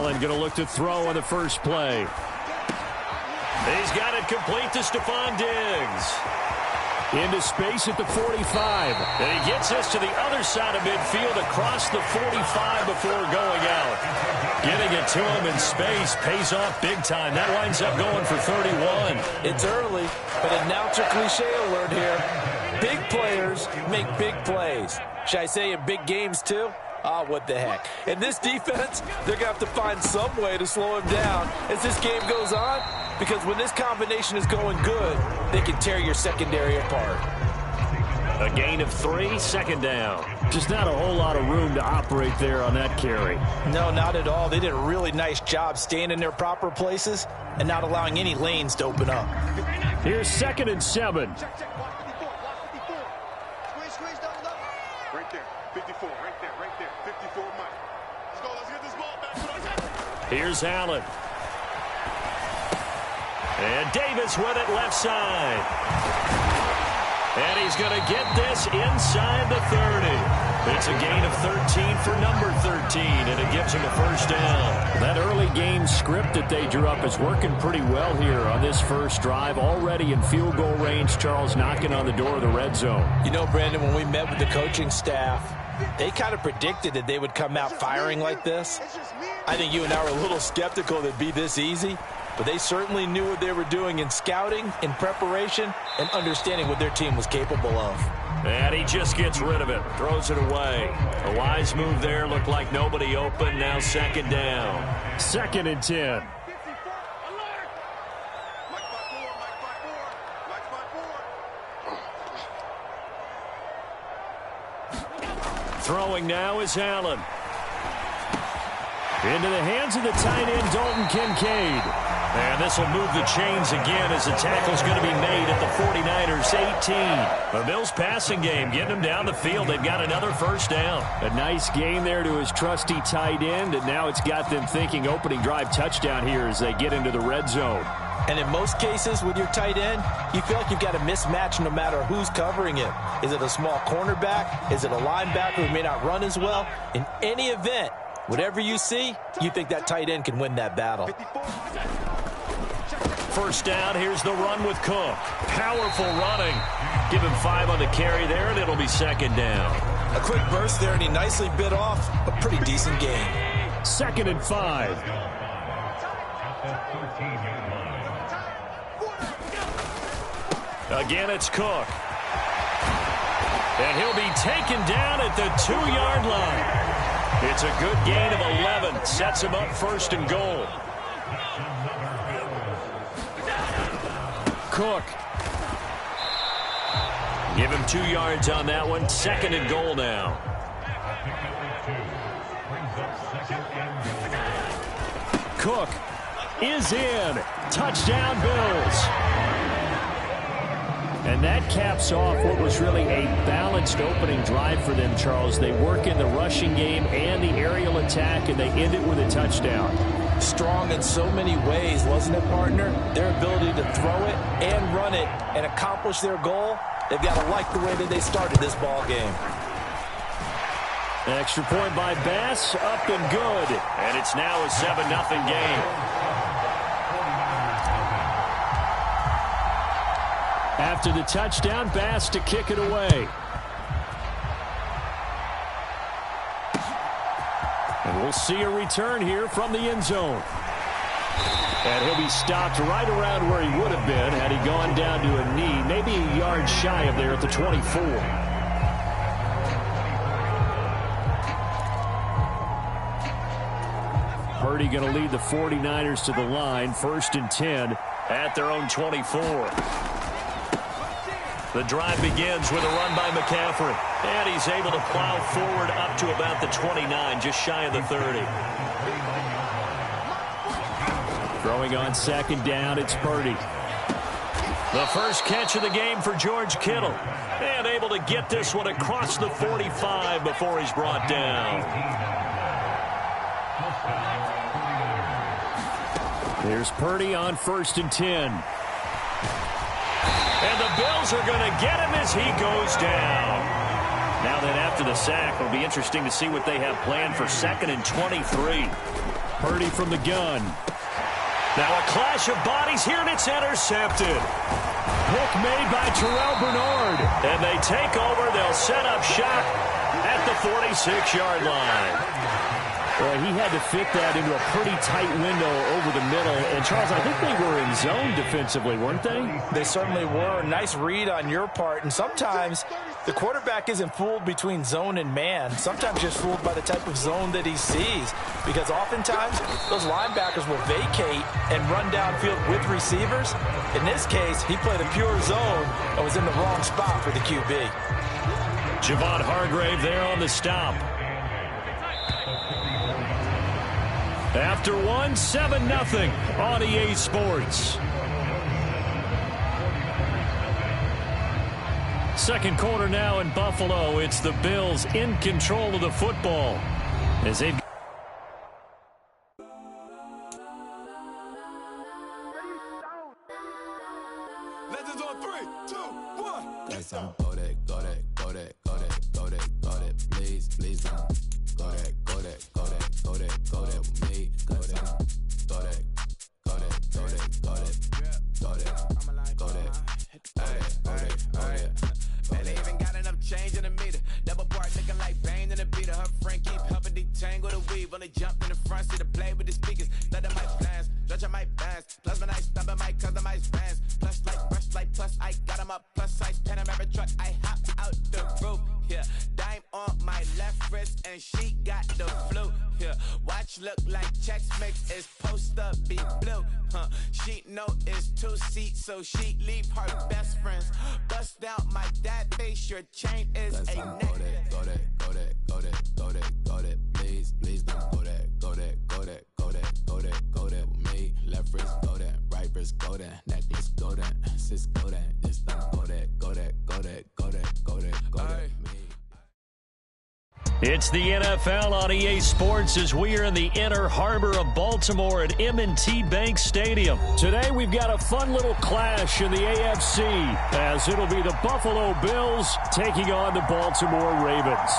Allen going to look to throw on the first play. He's got it complete to Stephon Diggs. Into space at the 45. And he gets us to the other side of midfield across the 45 before going out. Getting it to him in space pays off big time. That winds up going for 31. It's early, but announcer cliche alert here. Big players make big plays. Should I say in big games too? Ah, what the heck. In this defense, they're going to have to find some way to slow him down as this game goes on, because when this combination is going good, they can tear your secondary apart. A gain of 3, second down. Just not a whole lot of room to operate there on that carry. No, not at all. They did a really nice job staying in their proper places and not allowing any lanes to open up. Here's 2nd and 7. Right there, 54, right there, 54 Mike. Let's go, let's get this ball back. Here's Allen. And Davis with it left side. And he's going to get this inside the 30. It's a gain of 13 for number 13, and it gives him a first down. That early game script that they drew up is working pretty well here on this first drive. Already in field goal range, Charles knocking on the door of the red zone. You know, Brandon, when we met with the coaching staff, they kind of predicted that they would come out firing like this. I think you and I were a little skeptical that it'd be this easy, but they certainly knew what they were doing in scouting, in preparation, and understanding what their team was capable of. And he just gets rid of it, throws it away. A wise move there, looked like nobody open, now second down. 2nd and 10. Throwing now is Allen. Into the hands of the tight end, Dalton Kincaid. And this will move the chains again as the tackle's going to be made at the 49ers 18. The Bills passing game, getting them down the field. They've got another first down. A nice gain there to his trusty tight end, and now it's got them thinking opening drive touchdown here as they get into the red zone. And in most cases with your tight end, you feel like you've got a mismatch no matter who's covering it. Is it a small cornerback? Is it a linebacker who may not run as well? In any event, whatever you see, you think that tight end can win that battle. First down, here's the run with Cook. Powerful running. Give him 5 on the carry there, and it'll be second down. A quick burst there, and he nicely bit off a pretty decent gain. 2nd and 5. Again, it's Cook. And he'll be taken down at the 2-yard line. It's a good gain of 11. Sets him up first and goal. Cook. Give him 2 yards on that one. 2nd and goal now. Cook is in. Touchdown, Bills. And that caps off what was really a balanced opening drive for them, Charles. They work in the rushing game and the aerial attack, and they end it with a touchdown. Strong in so many ways, wasn't it, partner? Their ability to throw it and run it and accomplish their goal, they've got to like the way that they started this ball game. An extra point by Bass, up and good. And it's now a 7-0 game. After the touchdown, Bass to kick it away. And we'll see a return here from the end zone. And he'll be stopped right around where he would have been had he gone down to a knee, maybe a yard shy of there at the 24. Purdy going to lead the 49ers to the line, 1st and 10 at their own 24. The drive begins with a run by McCaffrey. And he's able to plow forward up to about the 29, just shy of the 30. Throwing on 2nd down, it's Purdy. The first catch of the game for George Kittle. And able to get this one across the 45 before he's brought down. Here's Purdy on 1st and 10. And the Bills are going to get him as he goes down. Now then, after the sack, it'll be interesting to see what they have planned for 2nd and 23. Purdy from the gun. Now a clash of bodies here, and it's intercepted. Pick made by Terrell Bernard. And they take over. They'll set up shop at the 46-yard line. Well, he had to fit that into a pretty tight window over the middle. And, Charles, I think they were in zone defensively, weren't they? They certainly were. Nice read on your part. And sometimes the quarterback isn't fooled between zone and man. Sometimes just fooled by the type of zone that he sees. Because oftentimes those linebackers will vacate and run downfield with receivers. In this case, he played a pure zone and was in the wrong spot for the QB. Javon Hargrave there on the stop. After 7-0 on EA Sports. Second quarter now in Buffalo. It's the Bills in control of the football as they've Legends on 3, 2, 1. That's on go that, go that, go that, go that, go that, go that, please, please don't. Go that, go that, go that, go that, go that with me. Go that, go that, go that, go that, go that, go that, go that, go that, go that. Man, they even got enough change in the meter. Double part looking like Bane in the beater. Her friend keep helping detangle the weave. Only jumped in the front seat to play with the speakers. Let my plans, judge on my bands. Plus when I stop at my customized bands. Plus like brush like plus I got them up. Plus size Panamera truck. I hop out the roof. Yeah, dime on my left wrist and she got the flu. Yeah, watch look like checks mix is post up be blue. She know it's 2 seats, so she leave her best friends. Bust down my dad face, your chain is That's a on neck. go that, go that, go that, go that, go that, go that, please, please don't. Go that, go that, go that, go that, go that, go that with me. Left wrist go that, right wrist go that, necklace go that, sis go that, this don't go that, go that, go that, go that, go that, go that, me. It's the NFL on EA Sports as we are in the inner harbor of Baltimore at M&T Bank Stadium. Today we've got a fun little clash in the AFC as it'll be the Buffalo Bills taking on the Baltimore Ravens.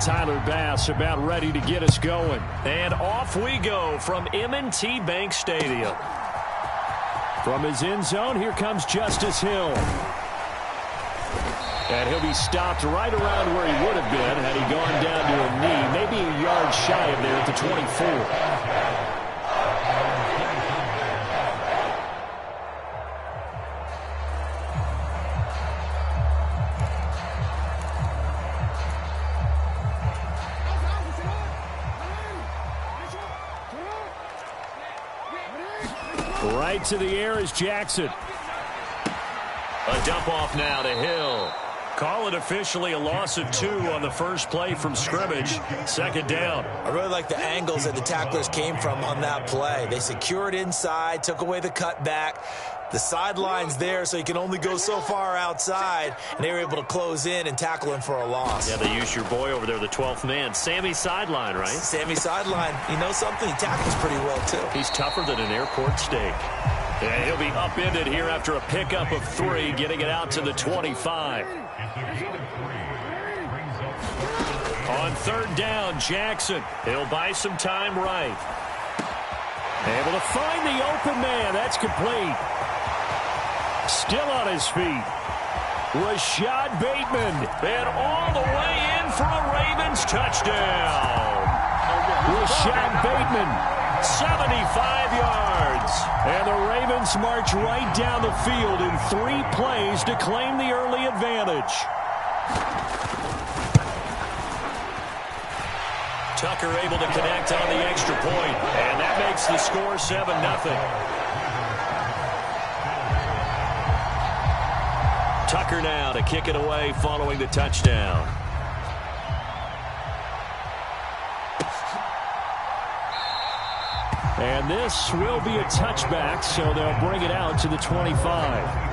Tyler Bass about ready to get us going. And off we go from M&T Bank Stadium. From his end zone, here comes Justice Hill. And he'll be stopped right around where he would have been had he gone down to a knee, maybe a yard shy of there at the 24. Right to the air is Jackson. A dump off now to Hill. Call it officially a loss of 2 on the first play from scrimmage. Second down. I really like the angles that the tacklers came from on that play. They secured inside, took away the cutback. The sideline's there, so you can only go so far outside, and they were able to close in and tackle him for a loss. Yeah, they used your boy over there, the 12th man. Sammy Sideline, right? Sammy Sideline. You know something? He tackles pretty well, too. He's tougher than an airport steak. And he'll be upended here after a pickup of 3, getting it out to the 25. On third down, Jackson. He'll buy some time right. Able to find the open man. That's complete. Still on his feet. Rashad Bateman. And all the way in for a Ravens touchdown. Rashad Bateman, 75 yards. And the Ravens march right down the field in 3 plays to claim the early advantage. Tucker able to connect on the extra point, and that makes the score 7-0. Tucker now to kick it away following the touchdown. And this will be a touchback, so they'll bring it out to the 25.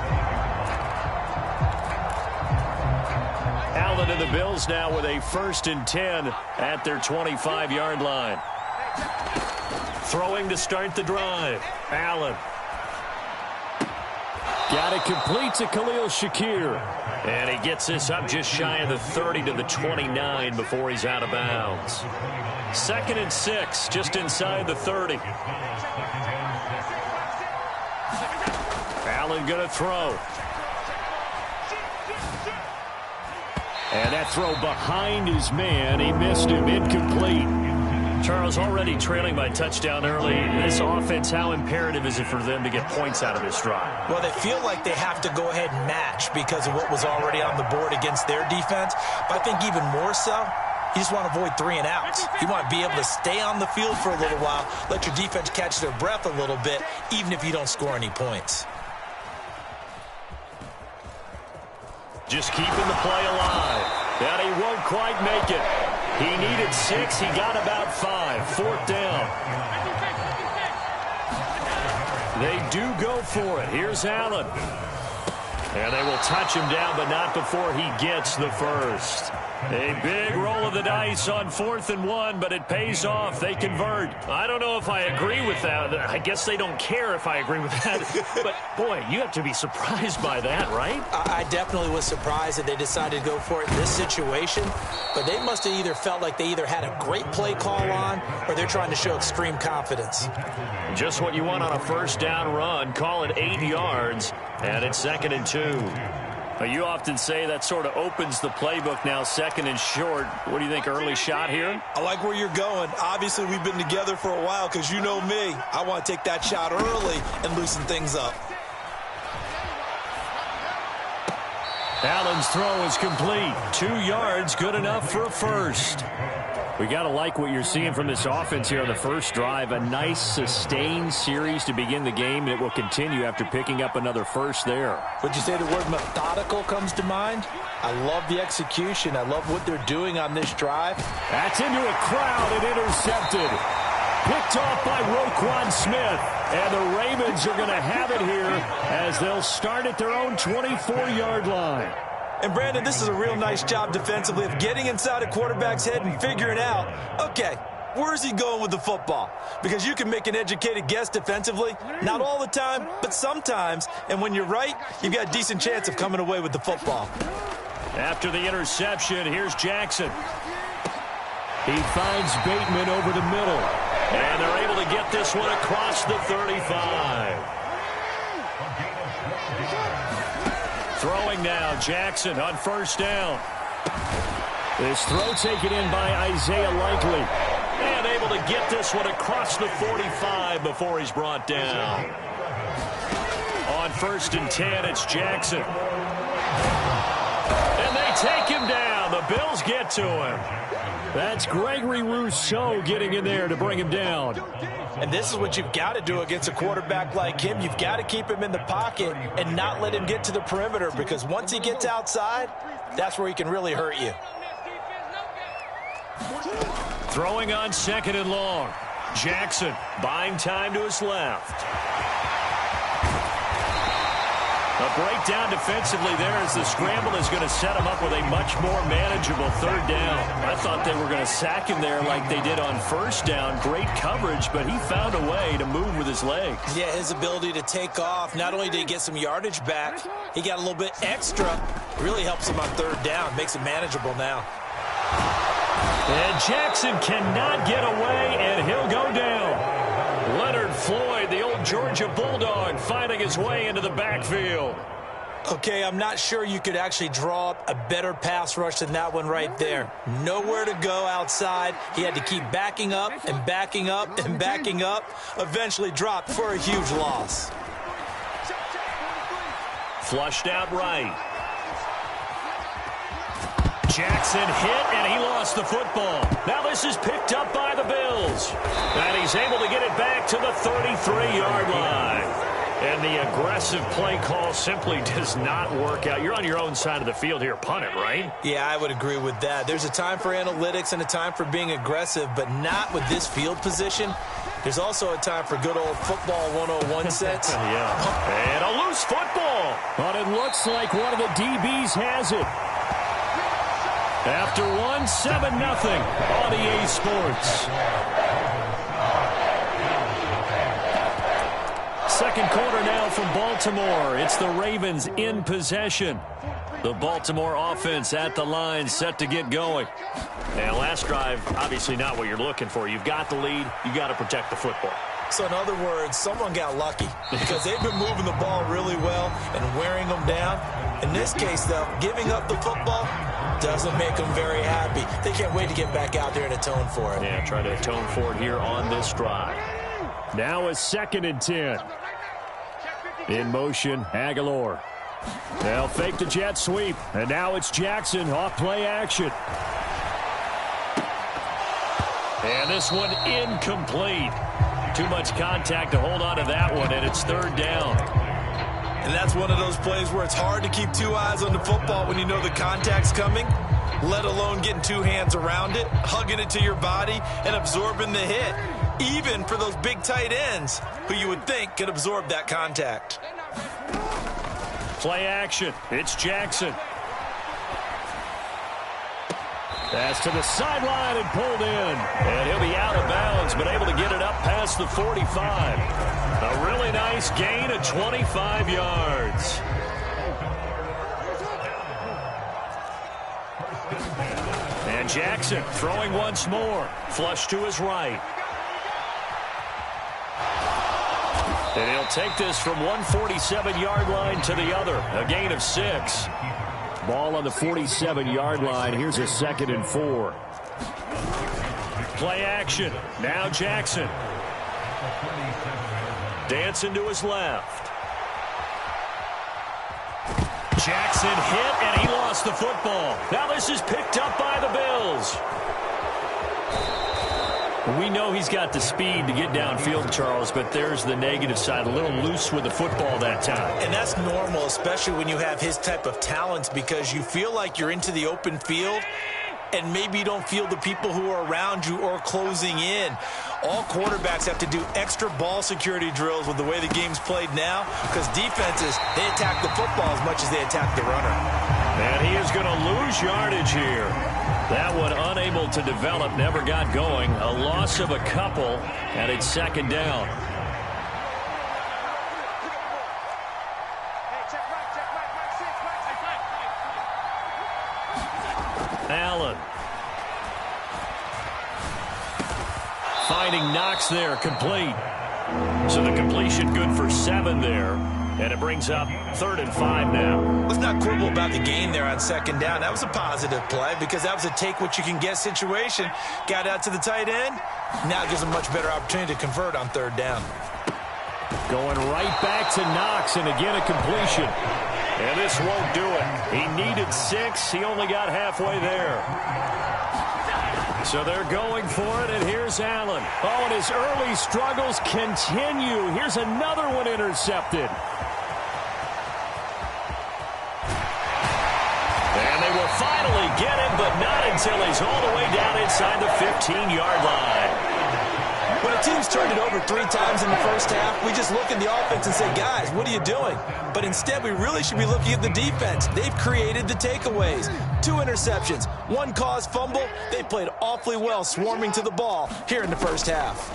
Allen and the Bills now with a 1st and 10 at their 25-yard line. Throwing to start the drive. Allen. Got it complete to Khalil Shakir. And he gets this up just shy of the 30 to the 29 before he's out of bounds. 2nd and 6, just inside the 30. Allen going to throw. And that throw behind his man. He missed him. Incomplete. Charles, already trailing by touchdown early. This offense, how imperative is it for them to get points out of this drive? Well, they feel like they have to go ahead and match because of what was already on the board against their defense. But I think even more so, you just want to avoid 3 and outs. You want to be able to stay on the field for a little while, let your defense catch their breath a little bit, even if you don't score any points. Just keeping the play alive. And he won't quite make it. He needed 6. He got about 5. 4th down. They do go for it. Here's Allen. And they will touch him down, but not before he gets the first. A big roll of the dice on 4th and 1, but it pays off. They convert. I don't know if I agree with that. I guess they don't care if I agree with that. But, boy, you have to be surprised by that, right? I definitely was surprised that they decided to go for it in this situation. But they must have either felt like they either had a great play call on or they're trying to show extreme confidence. Just what you want on a 1st down run. Call it 8 yards, and it's 2nd and 2. You often say that sort of opens the playbook now, 2nd and short. What do you think, early shot here? I like where you're going. Obviously, we've been together for a while because you know me. I want to take that shot early and loosen things up. Allen's throw is complete. 2 yards, good enough for a first. We got to like what you're seeing from this offense here on the first drive. A nice, sustained series to begin the game, and it will continue after picking up another first there. Would you say the word methodical comes to mind? I love the execution. I love what they're doing on this drive. That's into a crowd and intercepted. Picked off by Roquan Smith. And the Ravens are going to have it here as they'll start at their own 24-yard line. And, Brandon, this is a real nice job defensively of getting inside a quarterback's head and figuring out, okay, where's he going with the football? Because you can make an educated guess defensively. Not all the time, but sometimes. And when you're right, you've got a decent chance of coming away with the football. After the interception, here's Jackson. He finds Bateman over the middle. And they're able to get this one across the 35. Throwing now, Jackson on 1st down. This throw taken in by Isaiah Likely. And able to get this one across the 45 before he's brought down. On 1st and 10, it's Jackson. And they take him down. The Bills get to him. That's Gregory Rousseau getting in there to bring him down. And this is what you've got to do against a quarterback like him. You've got to keep him in the pocket and not let him get to the perimeter, because once he gets outside, that's where he can really hurt you. Throwing on 2nd and long. Jackson buying time to his left. A breakdown defensively there as the scramble is going to set him up with a much more manageable 3rd down. I thought they were going to sack him there like they did on 1st down. Great coverage, but he found a way to move with his legs. Yeah, his ability to take off, not only did he get some yardage back, he got a little bit extra. Really helps him on 3rd down, makes it manageable now. And Jackson cannot get away, and he'll go down. Leonard Floyd, the old Georgia Bulldog, finding his way into the backfield. Okay, I'm not sure you could actually draw up a better pass rush than that one right there. Nowhere to go outside. He had to keep backing up and backing up and backing up. Eventually dropped for a huge loss. Flushed out right. Jackson hit, and he lost the football. Now this is picked up by the Bills. And he's able to get it back to the 33-yard line. And the aggressive play call simply does not work out. You're on your own side of the field here. Punt it, right? Yeah, I would agree with that. There's a time for analytics and a time for being aggressive, but not with this field position. There's also a time for good old football 101 sets. Yeah. And a loose football. But it looks like one of the DBs has it. After one, 7-0 on EA Sports. Second quarter now from Baltimore. It's the Ravens in possession. The Baltimore offense at the line, set to get going. And last drive, obviously not what you're looking for. You've got the lead. You got to protect the football. So in other words, someone got lucky because they've been moving the ball really well and wearing them down. In this case, though, giving up the football doesn't make them very happy. They can't wait to get back out there and atone for it. Yeah, try to atone for it here on this drive. Now a 2nd and 10. In motion, Aguilar. They'll fake the jet sweep, and now it's Jackson off play action. And this one incomplete. Too much contact to hold on to that one, and it's 3rd down. And that's one of those plays where it's hard to keep 2 eyes on the football when you know the contact's coming, let alone getting 2 hands around it, hugging it to your body, and absorbing the hit, even for those big tight ends who you would think could absorb that contact. Play action. It's Jackson. Pass to the sideline and pulled in. And he'll be out of bounds, but able to get it up past the 45. A really nice gain of 25 yards. And Jackson throwing once more. Flush to his right. And he'll take this from 147-yard line to the other. A gain of 6. Ball on the 47-yard line. Here's a 2nd and 4. Play action. Now Jackson. Dancing to his left. Jackson hit, and he lost the football. Now this is picked up by the Bills. We know he's got the speed to get downfield, Charles, but there's the negative side. A little loose with the football that time. And that's normal, especially when you have his type of talents, because you feel like you're into the open field and maybe you don't feel the people who are around you or closing in. All quarterbacks have to do extra ball security drills with the way the game's played now, because defenses, they attack the football as much as they attack the runner. And he is going to lose yardage here. That one unable to develop, never got going. A loss of a couple, and it's 2nd down. Allen. Finding Knox there, complete. So the completion good for 7 there. And it brings up 3rd and 5 now. Let's not quibble about the gain there on 2nd down. That was a positive play because that was a take-what-you-can-get situation. Got out to the tight end. Now gives a much better opportunity to convert on 3rd down. Going right back to Knox, and again a completion. And this won't do it. He needed 6. He only got halfway there. So they're going for it, and here's Allen. Oh, and his early struggles continue. Here's another one intercepted. And they will finally get him, but not until he's all the way down inside the 15-yard line. When a team's turned it over 3 times in the first half, we just look at the offense and say, guys, what are you doing? But instead, we really should be looking at the defense. They've created the takeaways. 2 interceptions, 1 caused fumble. They played awfully well swarming to the ball here in the first half.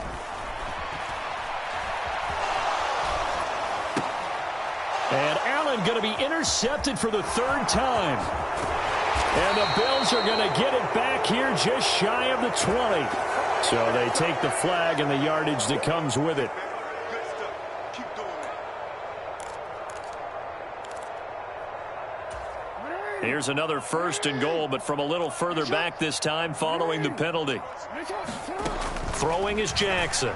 And Allen going to be intercepted for the 3rd time. And the Bills are going to get it back here just shy of the 20. So they take the flag and the yardage that comes with it. Here's another 1st and goal, but from a little further back this time following the penalty. Throwing is Jackson.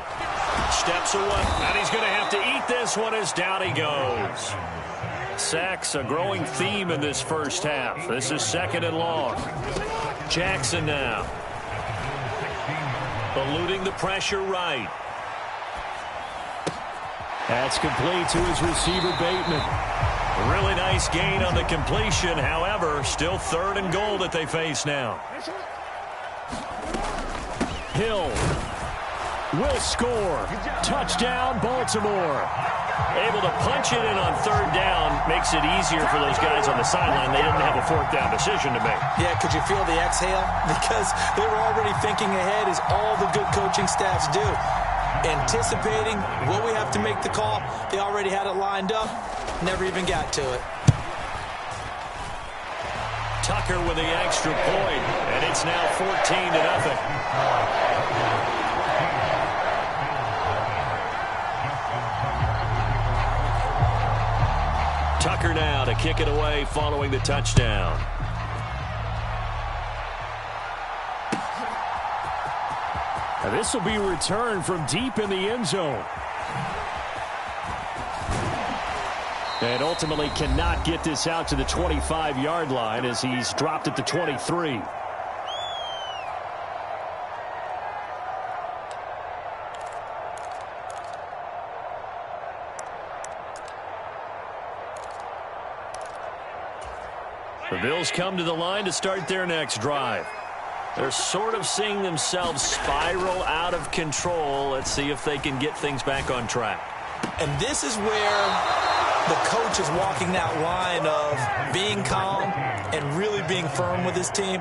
Steps away, and he's going to have to eat this one as down he goes. Sacks, a growing theme in this first half. This is 2nd and long. Jackson now. Eluding the pressure right. That's complete to his receiver, Bateman. Really nice gain on the completion. However, still 3rd and goal that they face now. Hill will score. Touchdown, Baltimore. Able to punch it in on third down makes it easier for those guys on the sideline. They didn't have a fourth down decision to make. Yeah, could you feel the exhale? Because they were already thinking ahead, as all the good coaching staffs do. Anticipating, will we have to make the call? They already had it lined up. Never even got to it. Tucker with the extra point, and it's now 14-0. Tucker now to kick it away following the touchdown. Now this will be returned from deep in the end zone. And ultimately cannot get this out to the 25-yard line as he's dropped at the 23. The Bills come to the line to start their next drive. They're sort of seeing themselves spiral out of control. Let's see if they can get things back on track. And this is where the coach is walking that line of being calm and really being firm with his team.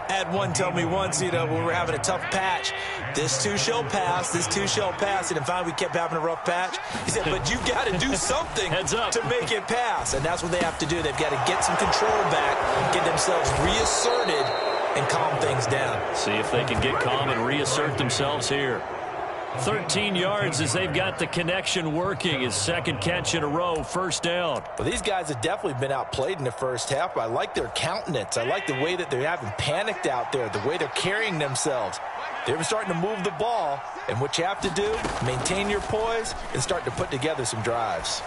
I had one tell me once, when we were having a tough patch, this too shall pass, this too shall pass. And finally we kept having a rough patch. He said, but you've got to do something to make it pass. And that's what they have to do. They've got to get some control back, get themselves reasserted, and calm things down. See if they can get calm and reassert themselves here. 13 yards as they've got the connection working. His second catch in a row, first down. Well, these guys have definitely been outplayed in the first half. I like their countenance. I like the way that they haven't panicked out there, the way they're carrying themselves. They're starting to move the ball, and what you have to do, maintain your poise and start to put together some drives.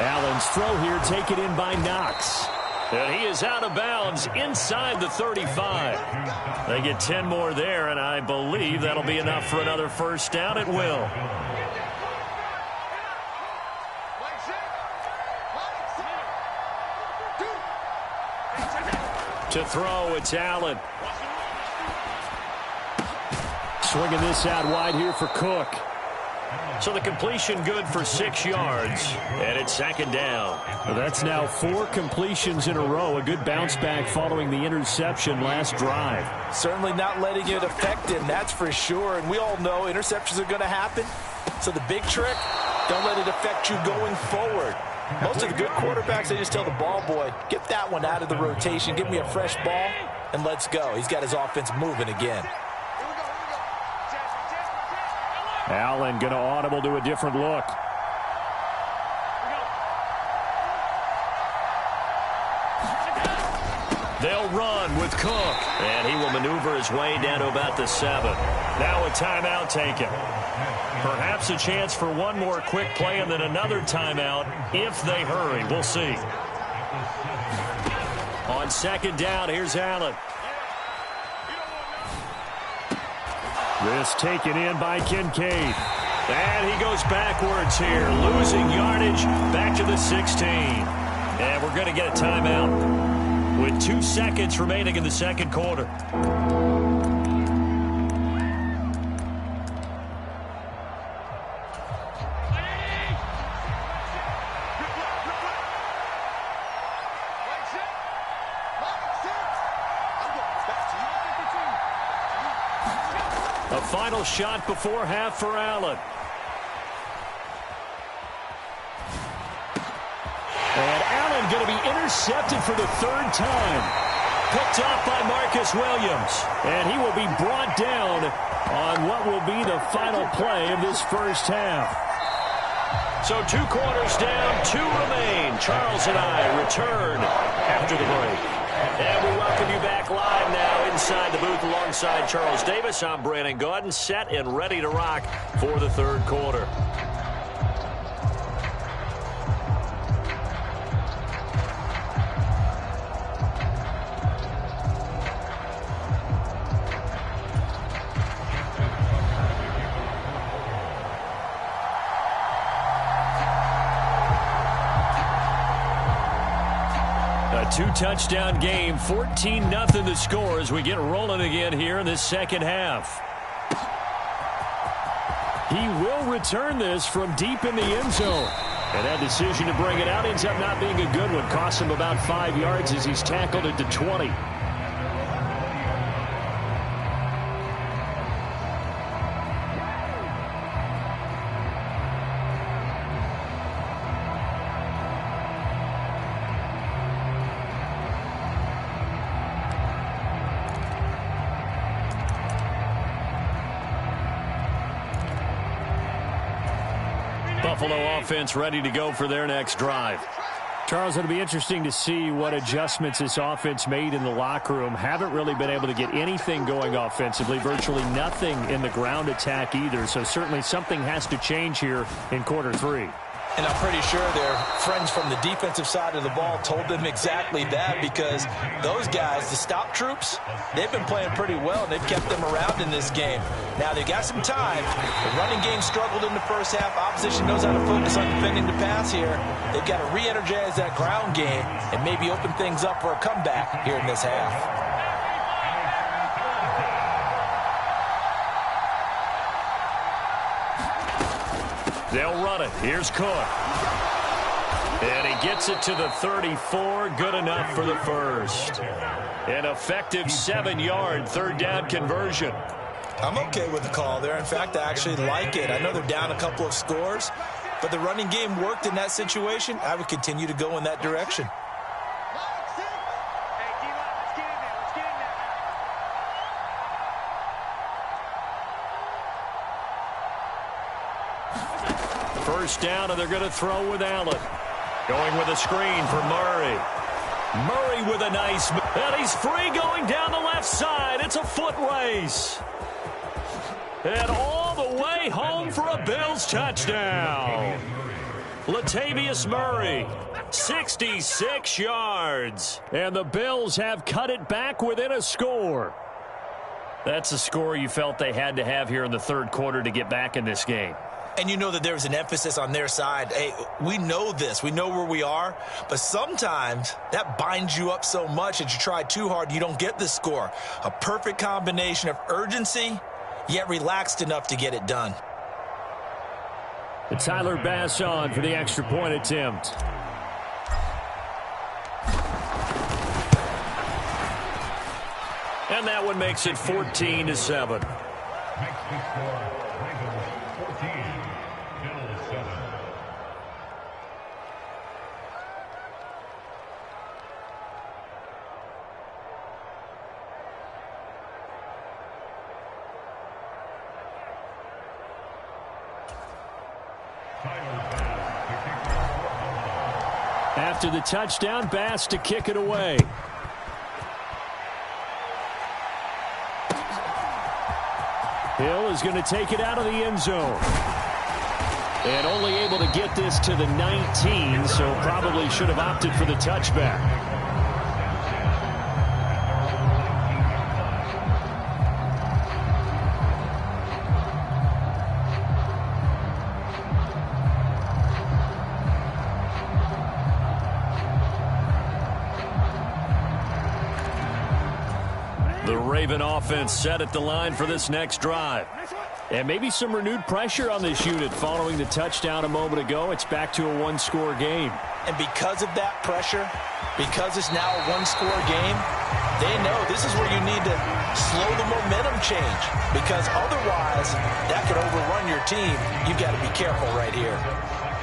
Allen's throw here taken in by Knox. And he is out of bounds inside the 35. They get 10 more there, and I believe that'll be enough for another first down. It will. To throw, it's Allen. Swinging this out wide here for Cook. So the completion good for 6 yards, and it's second down. Well, that's now 4 completions in a row. A good bounce back following the interception last drive. Certainly not letting it affect him, that's for sure. And we all know interceptions are going to happen. So the big trick, don't let it affect you going forward. Most of the good quarterbacks, they just tell the ball boy, get that one out of the rotation, give me a fresh ball, and let's go. He's got his offense moving again. Allen going to audible to a different look. They'll run with Cook, and he will maneuver his way down to about the 7. Now a timeout taken. Perhaps a chance for one more quick play and then another timeout if they hurry. We'll see. On second down, here's Allen. This taken in by Kincaid. And he goes backwards here, losing yardage back to the 16. And we're going to get a timeout with 2 seconds remaining in the second quarter. A final shot before half for Allen. And Allen going to be intercepted for the 3rd time. Picked off by Marcus Williams. And he will be brought down on what will be the final play of this first half. So 2 quarters down, 2 remain. Charles and I return after the break. And we welcome you back live now inside the booth alongside Charles Davis. I'm Brandon Gaudin, set and ready to rock for the third quarter. A 2-touchdown game, 14-0 the score as we get rolling again here in this second half. He will return this from deep in the end zone. And that decision to bring it out ends up not being a good one. Cost him about 5 yards as he's tackled at the 20. Buffalo offense ready to go for their next drive. Charles, it'll be interesting to see what adjustments this offense made in the locker room. Haven't really been able to get anything going offensively, virtually nothing in the ground attack either. So certainly something has to change here in quarter 3. And I'm pretty sure their friends from the defensive side of the ball told them exactly that, because those guys, the stop troops, they've been playing pretty well, and they've kept them around in this game. Now, they've got some time. The running game struggled in the first half. Opposition knows how to focus on defending the pass here. They've got to re-energize that ground game and maybe open things up for a comeback here in this half. They'll run it. Here's Cook. And he gets it to the 34. Good enough for the first. An effective 7-yard third down conversion. I'm okay with the call there. In fact, I actually like it. I know they're down a couple of scores, but the running game worked in that situation. I would continue to go in that direction. First down, and they're going to throw with Allen. Going with a screen for Murray. Murray with a nice, and he's free going down the left side. It's a foot race. And all the way home for a Bills touchdown. Latavius Murray, 66 yards. And the Bills have cut it back within a score. That's a score you felt they had to have here in the third quarter to get back in this game. And you know that there's an emphasis on their side. Hey, we know this. We know where we are. But sometimes that binds you up so much that you try too hard, you don't get the score. A perfect combination of urgency, yet relaxed enough to get it done. Tyler Bass on for the extra point attempt. And that one makes it 14-7. After the touchdown, Bass to kick it away. Hill is going to take it out of the end zone. And only able to get this to the 19, so probably should have opted for the touchback. The Raven offense set at the line for this next drive. And maybe some renewed pressure on this unit following the touchdown a moment ago. It's back to a one-score game. And because of that pressure, because it's now a one-score game, they know this is where you need to slow the momentum change. Because otherwise, that could overrun your team. You've got to be careful right here.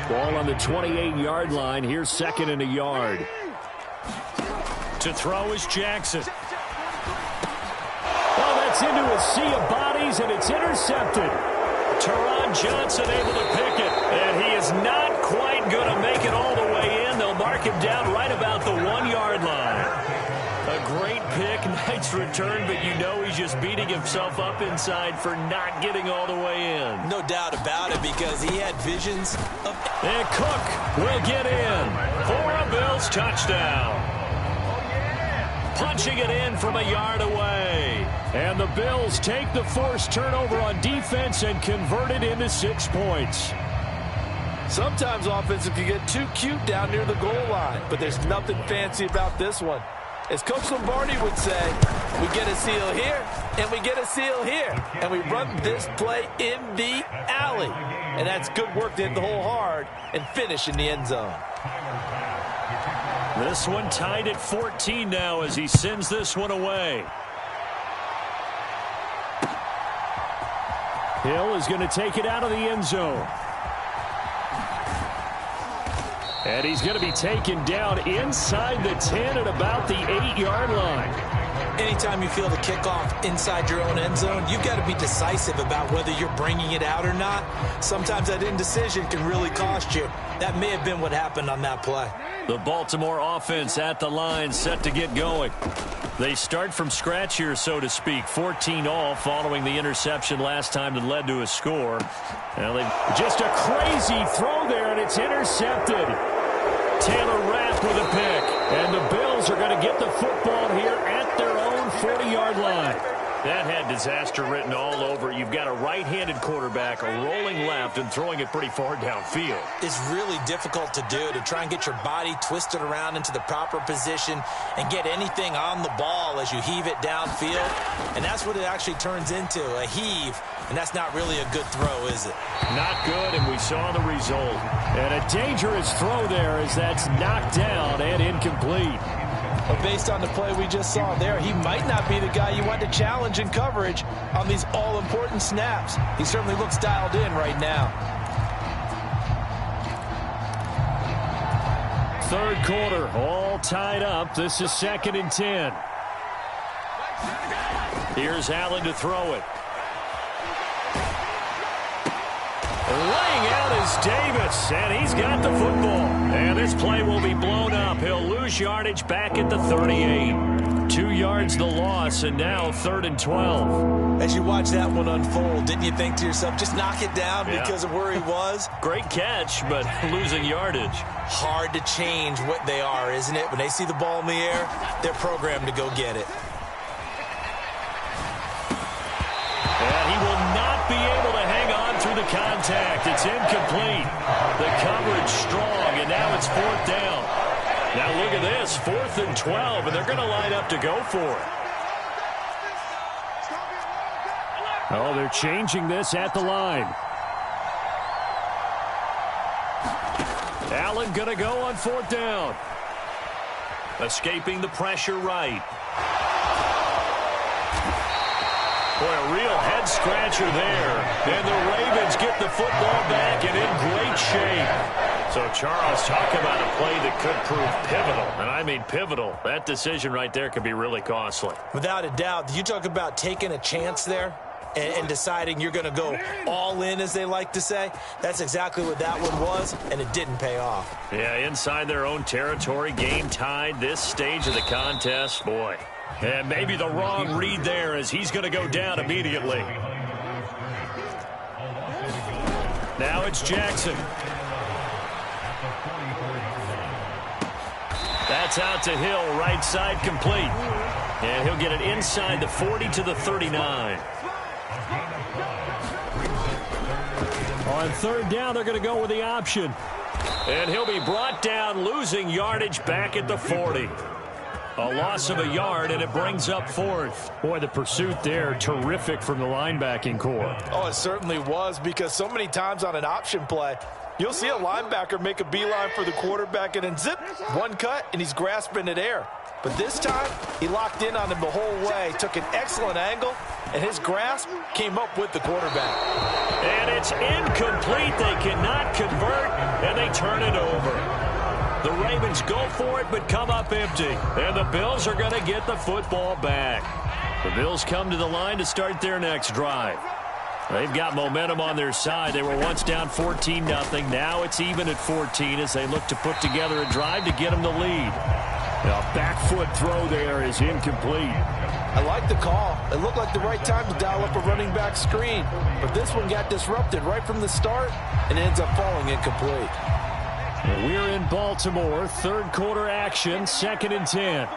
Ball on the 28-yard line. Here's second and a yard. To throw is Jackson. It's into a sea of bodies, and it's intercepted. Teron Johnson able to pick it, and he is not quite going to make it all the way in. They'll mark him down right about the 1-yard line. A great pick, nice return, but you know he's just beating himself up inside for not getting all the way in. No doubt about it, because he had visions of... And Cook will get in for a Bills touchdown. Punching it in from a yard away. And the Bills take the forced turnover on defense and convert it into 6 points. Sometimes offenses can get too cute down near the goal line, but there's nothing fancy about this one. As Coach Lombardi would say, we get a seal here, and we get a seal here. And we run this play in the alley. And that's good work to hit the hole hard and finish in the end zone. This one tied at 14 now as he sends this one away. Hill is going to take it out of the end zone. And he's going to be taken down inside the 10 at about the 8-yard line. Anytime you feel the kickoff inside your own end zone, you've got to be decisive about whether you're bringing it out or not. Sometimes that indecision can really cost you. That may have been what happened on that play. The Baltimore offense at the line, set to get going. They start from scratch here, so to speak. 14-all following the interception last time that led to a score. Just a crazy throw there, and it's intercepted. Taylor Rapp with a pick. And the Bills are going to get the football here at their own 40-yard line. That had disaster written all over it. You've got a right-handed quarterback, a rolling left, and throwing it pretty far downfield. It's really difficult to do, to try and get your body twisted around into the proper position and get anything on the ball as you heave it downfield. And that's what it actually turns into, a heave. And that's not really a good throw, is it? Not good, and we saw the result. And a dangerous throw there as that's knocked down and incomplete. But based on the play we just saw there, he might not be the guy you want to challenge in coverage on these all-important snaps. He certainly looks dialed in right now. Third quarter, all tied up. This is 2nd and 10. Here's Allen to throw it. Laying out is Davis, and he's got the football. And this play will be blown up. He'll lose yardage back at the 38. 2 yards the loss, and now 3rd and 12. As you watch that one unfold, didn't you think to yourself, just knock it down because of where he was? Great catch, but losing yardage. Hard to change what they are, isn't it? When they see the ball in the air, they're programmed to go get it. And he will not be able to hang on through the contact. It's incomplete. The coverage strong, and now it's 4th down. Now look at this, 4th and 12, and they're going to line up to go for it. Oh, they're changing this at the line. Allen going to go on 4th down. Escaping the pressure right. Boy, a real head-scratcher there. And the Ravens get the football back and in great shape. So, Charles, talk about a play that could prove pivotal. And I mean pivotal. That decision right there could be really costly. Without a doubt. You talk about taking a chance there and deciding you're going to go all in, as they like to say. That's exactly what that one was, and it didn't pay off. Yeah, inside their own territory, game tied. This stage of the contest, boy. And maybe the wrong read there as he's going to go down immediately. Now it's Jackson. That's out to Hill, right side complete. And he'll get it inside the 40 to the 39. On 3rd down, they're going to go with the option. And he'll be brought down, losing yardage back at the 40. A loss of a yard, and it brings up 4th. Boy, the pursuit there, terrific from the linebacking core. Oh, it certainly was, because so many times on an option play, you'll see a linebacker make a beeline for the quarterback, and then zip, one cut, and he's grasping at air. But this time, he locked in on him the whole way, took an excellent angle, and his grasp came up with the quarterback. And it's incomplete. They cannot convert, and they turn it over. The Ravens go for it, but come up empty. And the Bills are going to get the football back. The Bills come to the line to start their next drive. They've got momentum on their side. They were once down 14-0. Now it's even at 14 as they look to put together a drive to get them the lead. A back foot throw there is incomplete. I like the call. It looked like the right time to dial up a running back screen. But this one got disrupted right from the start and ends up falling incomplete. We're in Baltimore. 3rd quarter action. 2nd and 10.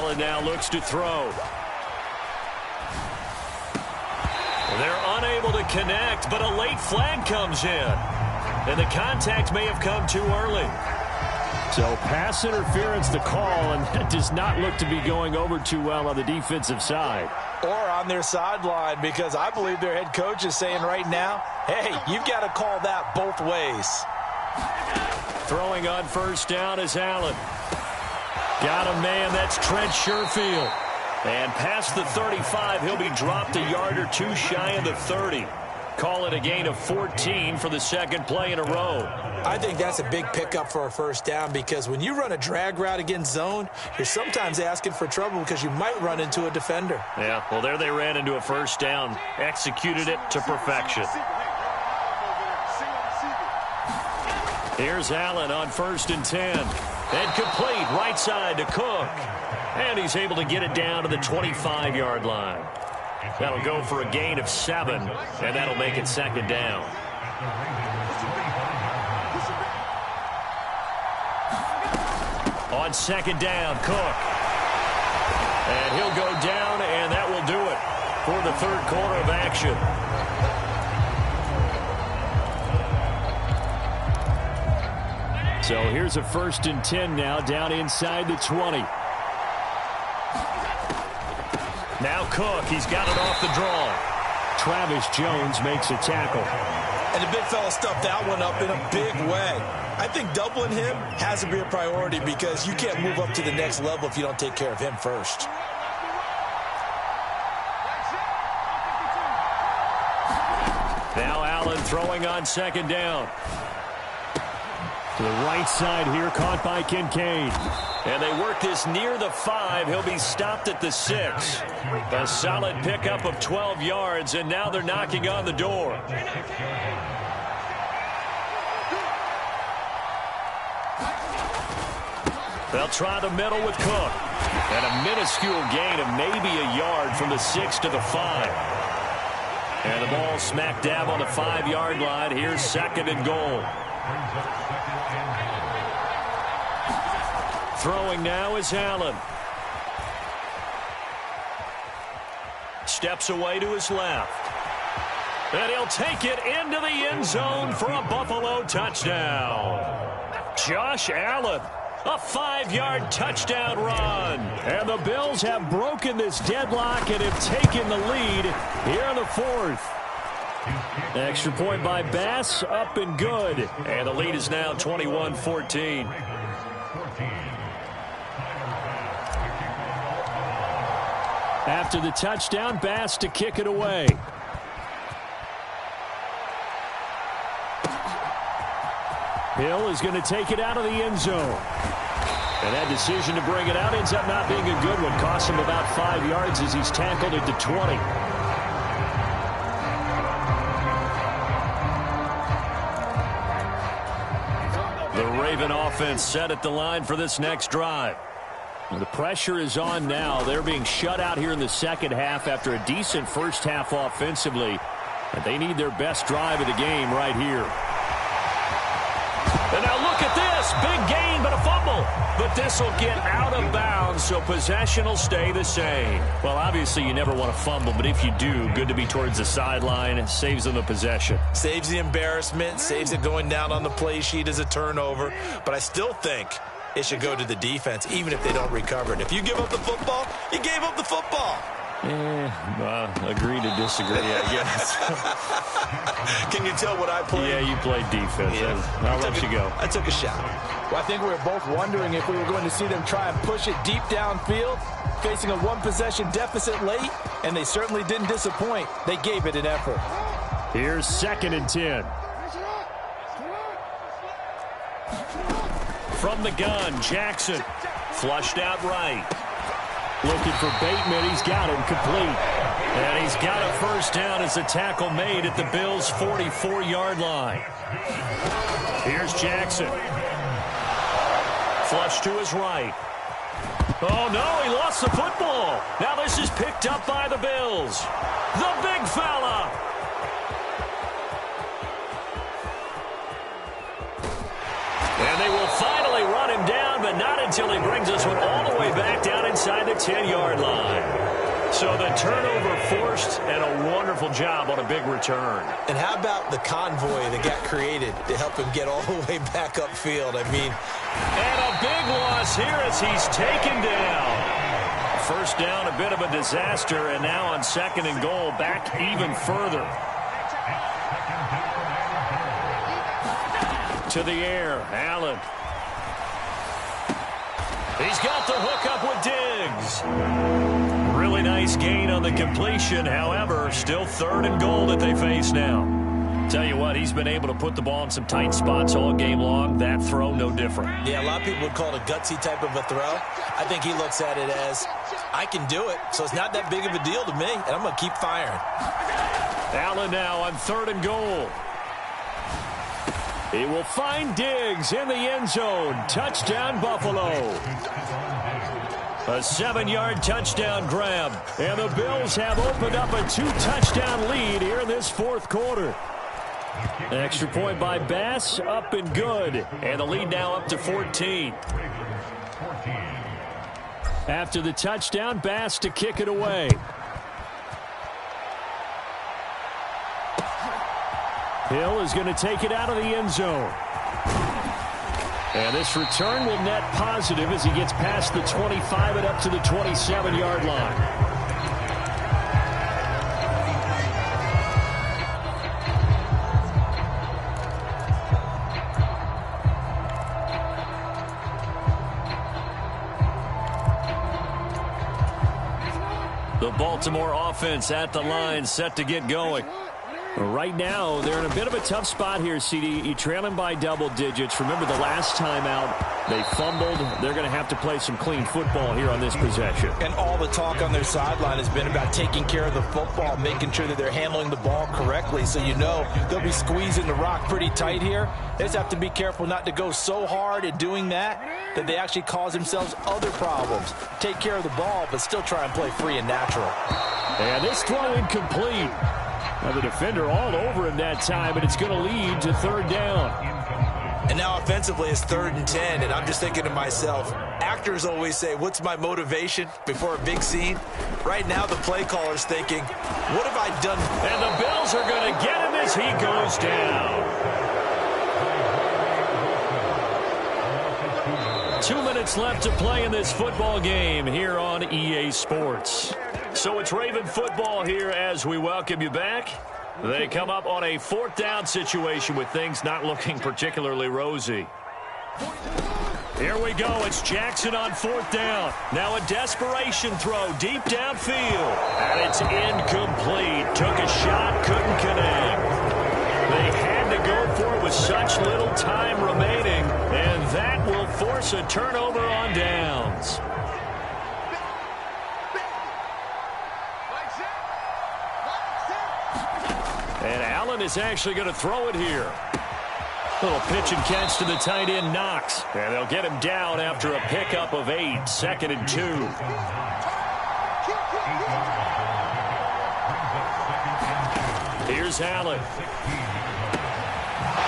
Allen now looks to throw. They're unable to connect, but a late flag comes in. And the contact may have come too early. So pass interference the call, and that does not look to be going over too well on the defensive side. Or on their sideline, because I believe their head coach is saying right now, hey, you've got to call that both ways. Throwing on first down is Allen. Got a man, that's Trent Sherfield. And past the 35, he'll be dropped a yard or two shy of the 30. Call it a gain of 14 for the second play in a row. I think that's a big pickup for a first down, because when you run a drag route against zone, you're sometimes asking for trouble because you might run into a defender. Yeah, well, there they ran into a first down. Executed it to perfection. Here's Allen on 1st and 10. And complete right side to Cook. And he's able to get it down to the 25-yard line. That'll go for a gain of 7, and that'll make it second down. On second down, Cook. And he'll go down, and that will do it for the third quarter of action. So here's a 1st and 10 now, down inside the 20. Now Cook, he's got it off the draw. Travis Jones makes a tackle. And the big fella stuffed that one up in a big way. I think doubling him has to be a priority, because you can't move up to the next level if you don't take care of him first. Now Allen throwing on second down. To the right side here, caught by Kincaid. And they work this near the 5. He'll be stopped at the 6. A solid pickup of 12 yards, and now they're knocking on the door. They'll try the middle with Cook. And a minuscule gain of maybe a yard from the 6 to the 5. And the ball smack dab on the 5-yard line. Here's 2nd and goal. Throwing now is Allen. Steps away to his left. And he'll take it into the end zone for a Buffalo touchdown. Josh Allen, a 5-yard touchdown run. And the Bills have broken this deadlock and have taken the lead here in the 4th. Extra point by Bass, up and good. And the lead is now 21-14. After the touchdown, Bass to kick it away. Hill is going to take it out of the end zone. And that decision to bring it out ends up not being a good one. Costs him about 5 yards as he's tackled at the 20. The Raven offense set at the line for this next drive. The pressure is on now. They're being shut out here in the second half after a decent first half offensively. And they need their best drive of the game right here. And now look at this. Big gain, but a fumble. But this will get out of bounds, so possession will stay the same. Well, obviously you never want to fumble, but if you do, good to be towards the sideline. Saves them the possession. Saves the embarrassment, saves it going down on the play sheet as a turnover. But I still think it should go to the defense, even if they don't recover it. If you give up the football, you gave up the football. Agree to disagree, I guess. Can you tell what I played? Yeah, you played defense. Yeah. I'll let you go. I took a shot. Well, I think we were both wondering if we were going to see them try and push it deep downfield, facing a one-possession deficit late, and they certainly didn't disappoint. They gave it an effort. Here's 2nd and 10. From the gun, Jackson. Flushed out right. Looking for Bateman. He's got him complete. And he's got a first down as a tackle made at the Bills' 44-yard line. Here's Jackson. Flush to his right. Oh, no, he lost the football. Now this is picked up by the Bills. The big fella. And they will finally run him down, but but not until he brings this one all the way back down inside the 10-yard line. So the turnover forced, and a wonderful job on a big return. And how about the convoy that got created to help him get all the way back upfield? I mean, and a big loss here as he's taken down. First down, a bit of a disaster, and now on 2nd and goal, back even further. To the air, Allen. He's got the hook up with Diggs. Really nice gain on the completion. However, still 3rd and goal that they face now. Tell you what, he's been able to put the ball in some tight spots all game long. That throw, no different. Yeah, a lot of people would call it a gutsy type of a throw. I think he looks at it as, I can do it, so it's not that big of a deal to me, and I'm going to keep firing. Allen now on 3rd and goal. He will find Diggs in the end zone. Touchdown, Buffalo. A 7-yard touchdown grab. And the Bills have opened up a 2-touchdown lead here in this 4th quarter. Extra point by Bass, up and good. And the lead now up to 14. After the touchdown, Bass to kick it away. Hill is going to take it out of the end zone. And this return will net positive as he gets past the 25 and up to the 27-yard line. The Baltimore offense at the line, set to get going. Right now, they're in a bit of a tough spot here, CD. You're trailing by double digits. Remember the last time out, they fumbled. They're going to have to play some clean football here on this possession. And all the talk on their sideline has been about taking care of the football, making sure that they're handling the ball correctly. So you know they'll be squeezing the rock pretty tight here. They just have to be careful not to go so hard at doing that they actually cause themselves other problems. Take care of the ball, but still try and play free and natural. And this throw incomplete. Now the defender all over him that time, but it's going to lead to 3rd down. And now offensively it's 3rd and 10, and I'm just thinking to myself, actors always say, what's my motivation before a big scene? Right now the play caller's thinking, what have I done? And the Bills are going to get him as he goes down. 2 minutes left to play in this football game here on EA Sports. So it's Raven football here as we welcome you back. They come up on a 4th down situation with things not looking particularly rosy. Here we go. It's Jackson on 4th down. Now a desperation throw deep downfield. And it's incomplete. Took a shot, couldn't connect. They had to go for it with such little time remaining. And that will force a turnover on downs. And Allen is actually going to throw it here. Little pitch and catch to the tight end, Knox. And they'll get him down after a pickup of 8, 2nd and 2. Here's Allen.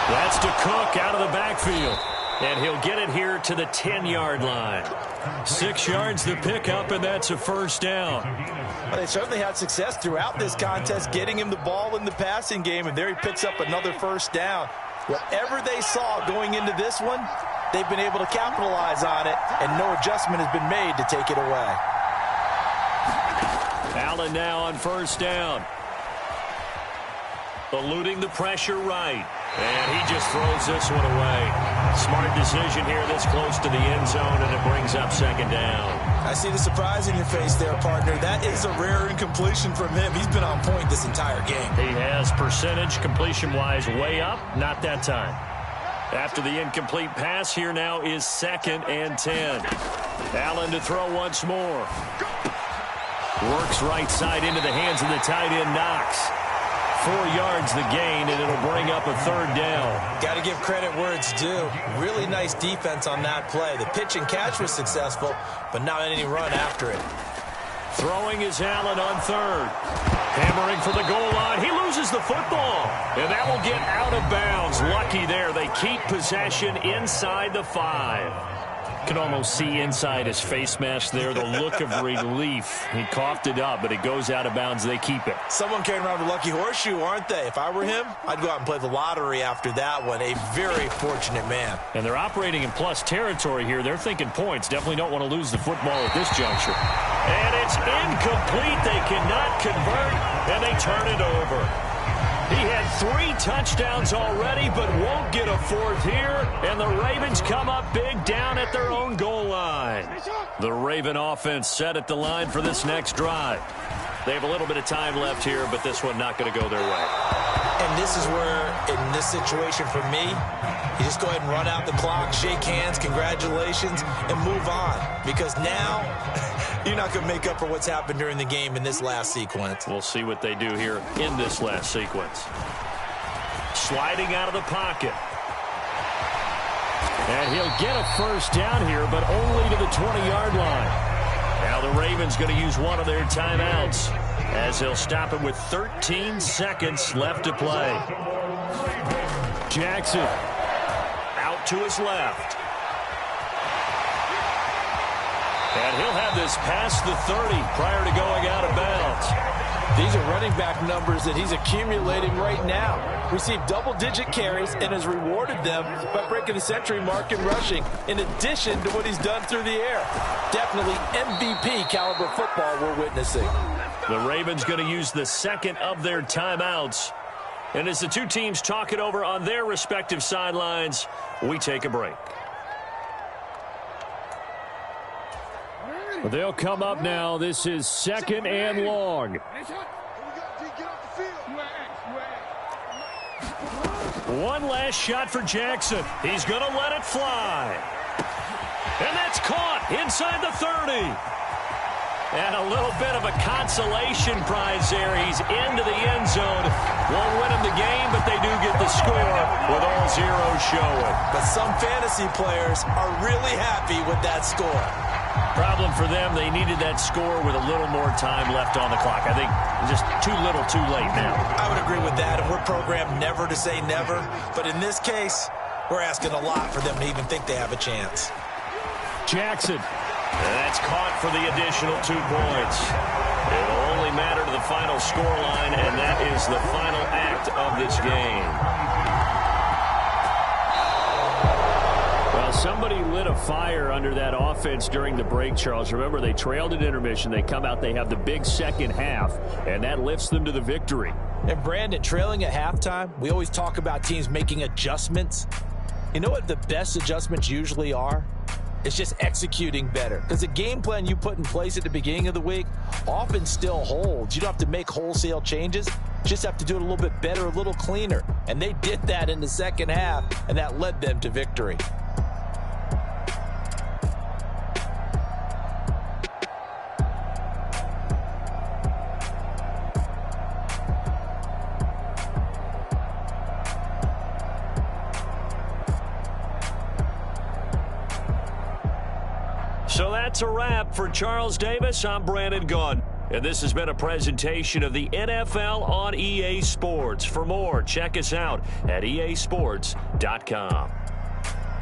That's to Cook out of the backfield. And he'll get it here to the 10-yard line. 6 yards the pickup, and that's a 1st down. Well, they certainly had success throughout this contest, getting him the ball in the passing game, and there he picks up another 1st down. Whatever they saw going into this one, they've been able to capitalize on it, and no adjustment has been made to take it away. Allen now on 1st down. Eluding the pressure right. And he just throws this one away. Smart decision here this close to the end zone, and it brings up 2nd down. I see the surprise in your face there, partner. That is a rare incompletion from him. He's been on point this entire game. He has percentage completion-wise way up. Not that time. After the incomplete pass, here now is 2nd and 10. Allen to throw once more. Works right side into the hands of the tight end, Knox. 4 yards the gain, and it'll bring up a 3rd down. Got to give credit where it's due. Really nice defense on that play. The pitch and catch was successful, but not any run after it. Throwing is Allen on 3rd. Hammering for the goal line. He loses the football, and that will get out of bounds. Lucky there. They keep possession inside the 5. Can almost see inside his face mask there, the look of relief. He coughed it up, but it goes out of bounds. They keep it. Someone carrying around a lucky horseshoe, aren't they? If I were him, I'd go out and play the lottery after that one. A very fortunate man. And they're operating in plus territory here. They're thinking points. Definitely don't want to lose the football at this juncture. And it's incomplete. They cannot convert, and they turn it over. He had 3 touchdowns already, but won't get a 4th here. And the Ravens come up big down at their own goal line. The Raven offense set at the line for this next drive. They have a little bit of time left here, but this one not going to go their way. And this is where, in this situation for me, you just go ahead and run out the clock, shake hands, congratulations, and move on. Because now, you're not going to make up for what's happened during the game in this last sequence. We'll see what they do here in this last sequence. Sliding out of the pocket. And he'll get a first down here, but only to the 20-yard line. Now the Ravens going to use one of their timeouts as he'll stop it with 13 seconds left to play. Jackson out to his left. And he'll have this past the 30 prior to going out of bounds. These are running back numbers that he's accumulating right now. Received double-digit carries and has rewarded them by breaking the century mark in rushing, in addition to what he's done through the air. Definitely MVP caliber football we're witnessing. The Ravens going to use the second of their timeouts. And as the two teams talk it over on their respective sidelines, we take a break. They'll come up now. This is 2nd and long. One last shot for Jackson. He's going to let it fly. And that's caught inside the 30. And a little bit of a consolation prize there. He's into the end zone. Won't win him the game, but they do get the score with all zeros showing. But some fantasy players are really happy with that score. Problem for them, they needed that score with a little more time left on the clock. I think just too little, too late now. I would agree with that, and we're programmed never to say never. But in this case, we're asking a lot for them to even think they have a chance. Jackson. And that's caught for the additional 2 points. It'll only matter to the final scoreline, and that is the final act of this game. Well, somebody lit a fire under that offense during the break, Charles. Remember, they trailed at intermission. They come out, they have the big second half, and that lifts them to the victory. And, Brandon, trailing at halftime, we always talk about teams making adjustments. You know what the best adjustments usually are? It's just executing better. Because the game plan you put in place at the beginning of the week often still holds. You don't have to make wholesale changes. You just have to do it a little bit better, a little cleaner. And they did that in the second half, and that led them to victory. So that's a wrap for Charles Davis. I'm Brandon Gunn. And this has been a presentation of the NFL on EA Sports. For more, check us out at easports.com.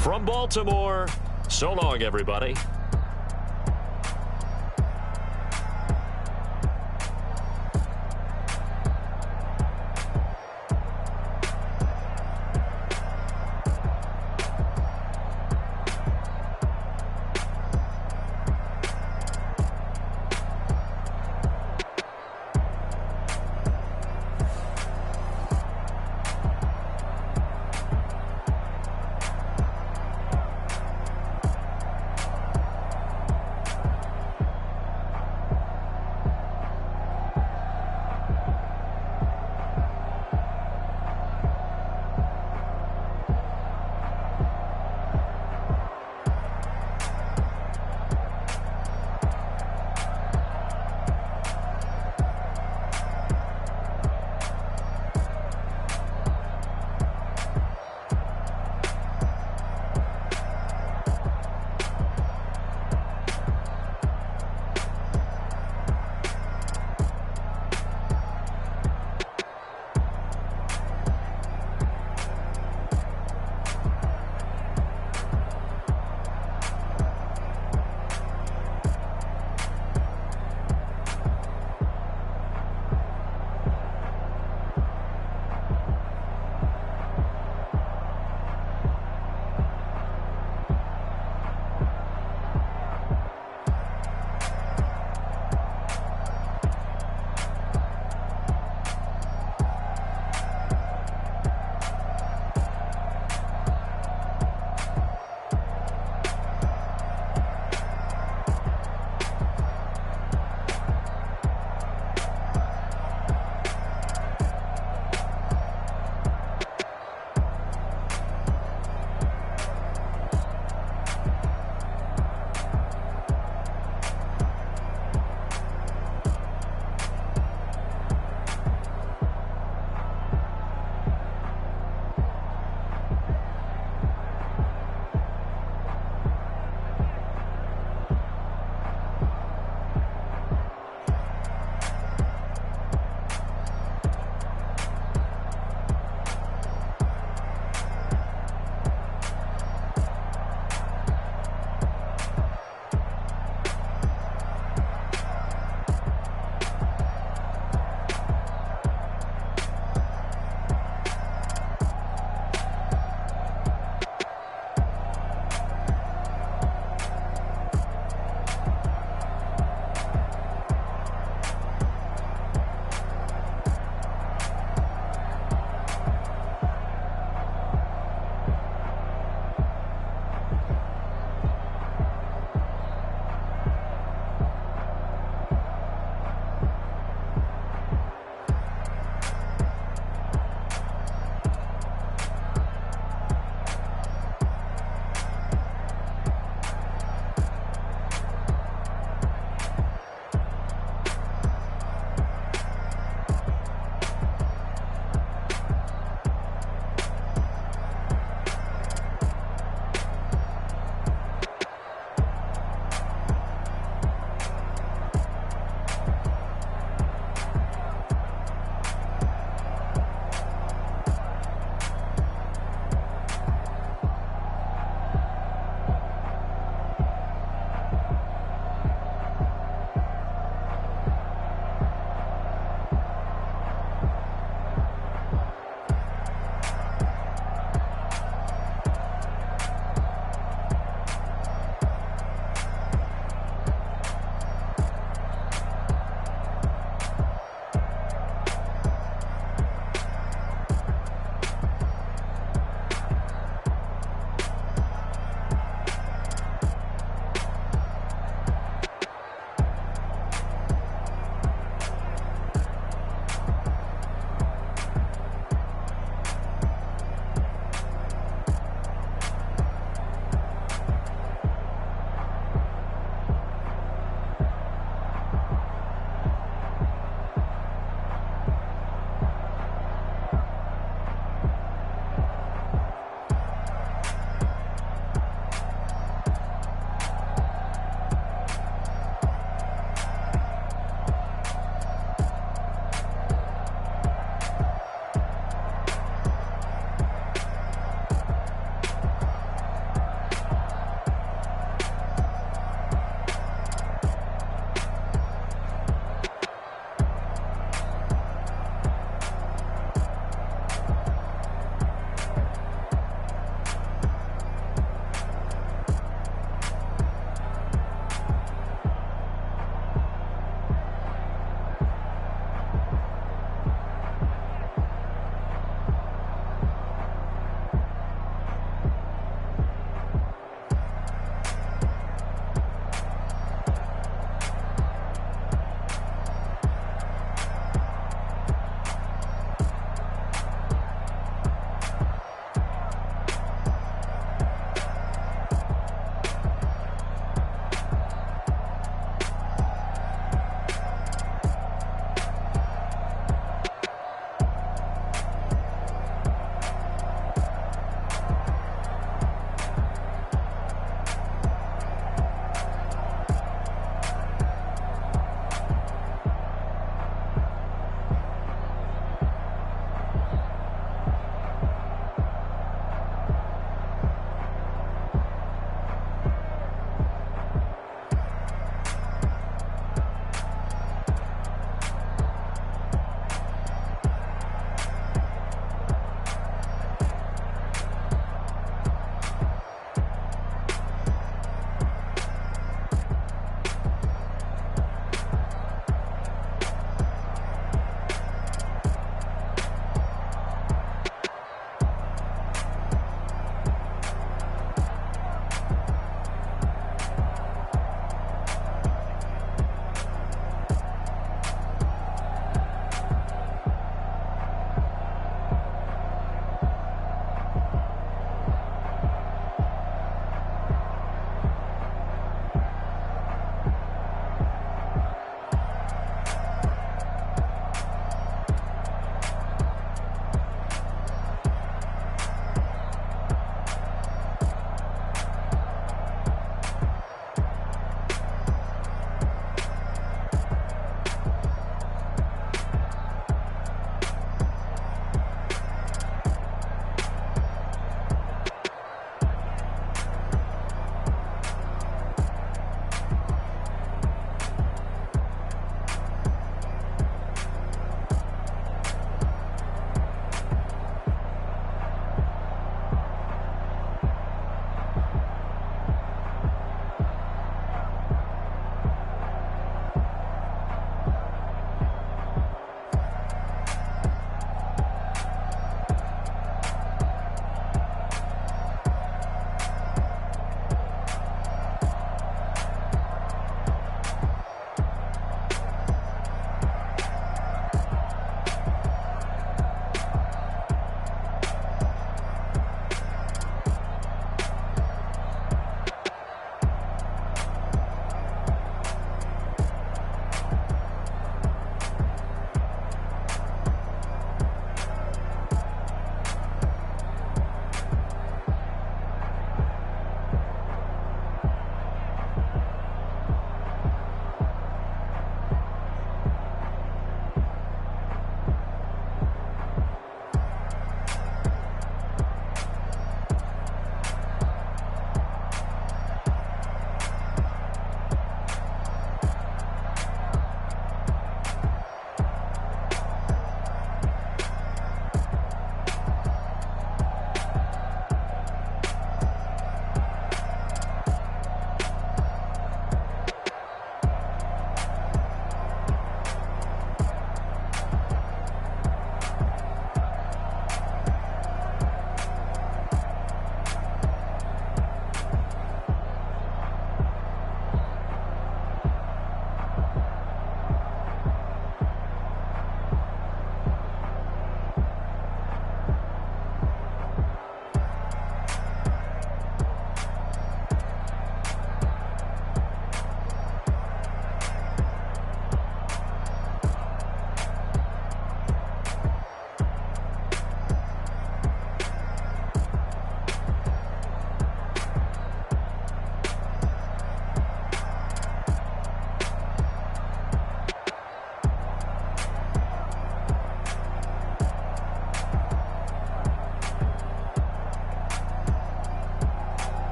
From Baltimore, so long, everybody.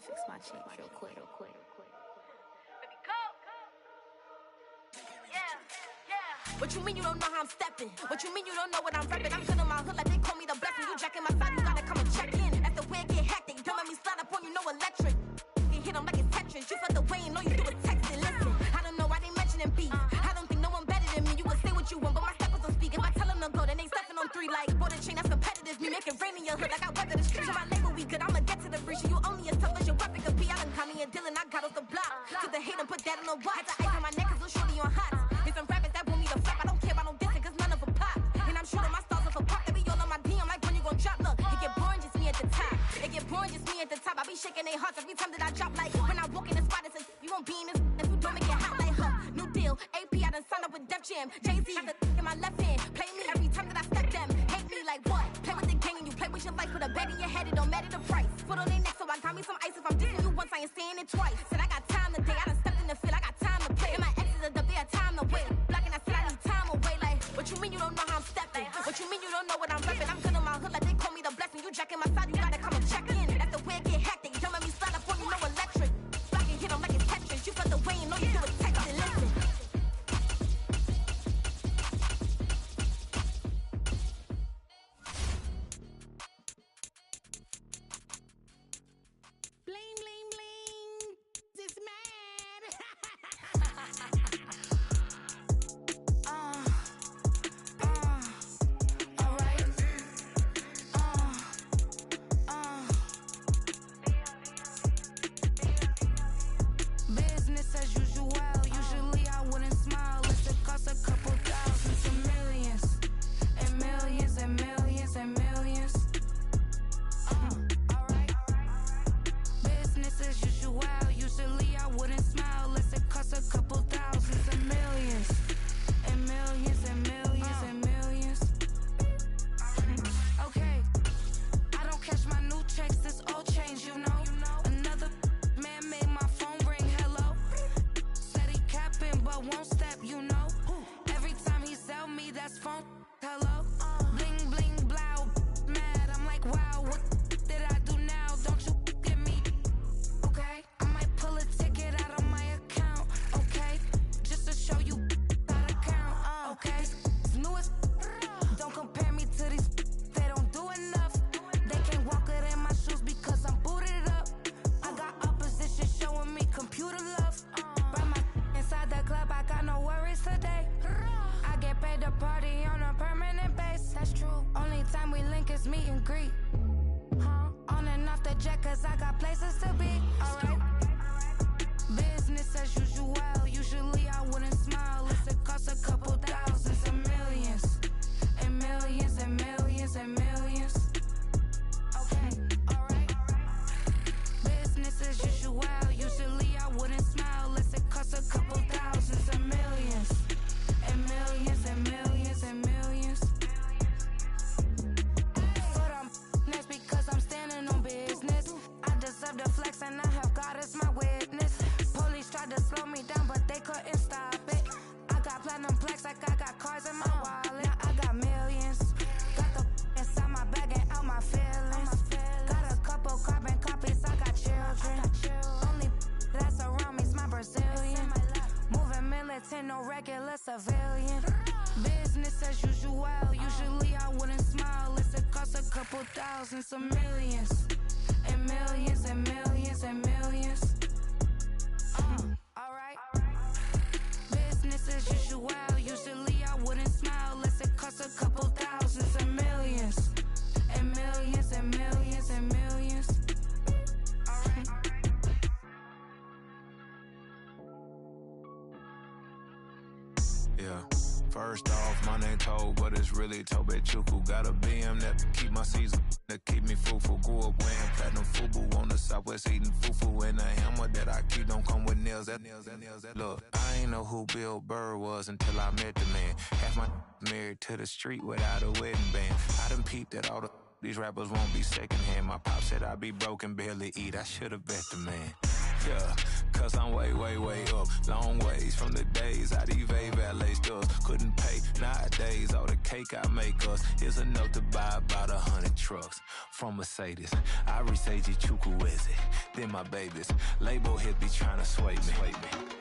fix my change real quick. What you mean you don't know how I'm stepping? What you mean you don't know what I'm repping? I'm good in my hood like they call me the blessing. You jacking my side, you gotta come and check in. That's the way it get hectic. Don't let me slide up on you, no electric. You hit them like it's Tetris. You felt the way and all you do is text it. Listen, I don't know why they mentioning beef. I don't think no one better than me. You can say what you want, but my steppers don't speak. If I tell them to go, then they stepping on 3 like border chain. That's competitive. Me make it rain in your hood like I weather the streets. So my label we good. I'ma get to the breach. You only as tough as your weapon could be. I done caught me a Dylan. I got off the block. To the hate and put that on the watch. Had the ice on my neck 'cause little shorty on hot. Here's some rappers that want me to flop. I don't care about no dissing 'cause none of them pop. And I'm shooting my stars off a pop. They be all on my DM like when you gon' drop. Look, it get boring just me at the top. It get boring just me at the top. I be shaking their hearts every time that I drop. Like when I walk in the spot, it says you won't be in this if you don't make it hot like her. New deal, AP. I done signed up with Def Jam. Jay-Z got the in my left hand. Play me every time that I step them. Hate me like what? Play with the gang and you play with your life. Put a bag in your head, it don't matter the price. Foot on their neck, so I got me some ice. If I'm dissing you once, I ain't saying it twice. Said I got time today. I done stepped in the field. I got time to play. And my exes are up there, time to wait. Blocking, I said I need time away. Like, what you mean you don't know how I'm stepping? What you mean you don't know what I'm repping? I'm good in my hood like they call me the blessing. You jacking my side, you gotta come and check in. That's the way it get hectic. Don't let me slide up on you, no electric. Blocking, hit them like it's Tetris. You felt the way and all you do is text it. Listen. Bling, bling, bling. This mad. Alright. Business as usual. Usually I wouldn't smile unless it cost a couple thousands and millions. And millions and millions and millions. Alright. Business as usual. Usually I wouldn't smile unless it cost a couple thousands and millions. And millions and millions and millions. Okay. I don't catch my new checks, this old change, you know. Another man made my phone ring, hello. Said he capping but won't step, you know. Every time he sell me, that's phone, hello. Bling, bling, blow, mad. I'm like, wow, what did I do now? Don't you get me? Okay, I might pull a ticket out of my account, okay? Just to show you how to count, okay? It's new as don't compare me to these they don't do enough. They can't walk it in my shoes because I'm booted up. I got opposition showing me computer love. Brought my inside the club, I got no worries today. I get paid to party on a permanent base. That's true. Only time we link is meet and greet. On and off the jet, 'cause I got places to be. Alright. Business as usual. Usually I wouldn't smile unless it cost a couple thousands and millions. And millions and millions and millions. Okay, alright. Business as usual. Usually I wouldn't smile unless it cost a couple thousands and millions. And millions and millions and millions. But I'm next because I'm standing on business. I deserve the flex and I have God as my witness. Police tried to slow me down but they couldn't stop it. I got platinum plaques like I got cars in my wallet. I got millions. Got the inside my bag and out my feelings. Got a couple carbon copies, I got children. Only that's around me's my Brazilian. Moving militant, no regular civilian. Business as usual. Usually I wouldn't smile unless it cost a couple thousands of millions. And millions and millions and millions. Alright. Business as usual. Usually I wouldn't smile unless it cost a couple thousands and millions. And millions and millions and millions. Alright. Yeah. First off, my name Toad, but it's really Tobe Chuku. Got a BM that keep my season, that keep me fruitful. Grew up wearing platinum fubu on the southwest eating fufu. And a hammer that I keep don't come with nails. Look, I ain't know who Bill Burr was until I met the man. Half my married to the street without a wedding band. I done peeped that all these rappers won't be secondhand. My pop said I'd be broken, barely eat. I should've bet the man. Yeah, cause I'm way, way, way up. Long ways from the days I these valet stores couldn't pay. Nowadays, all the cake I make us is enough to buy about 100 trucks from Mercedes. I research Chukwueze, then my babies. Label heads be trying to sway me.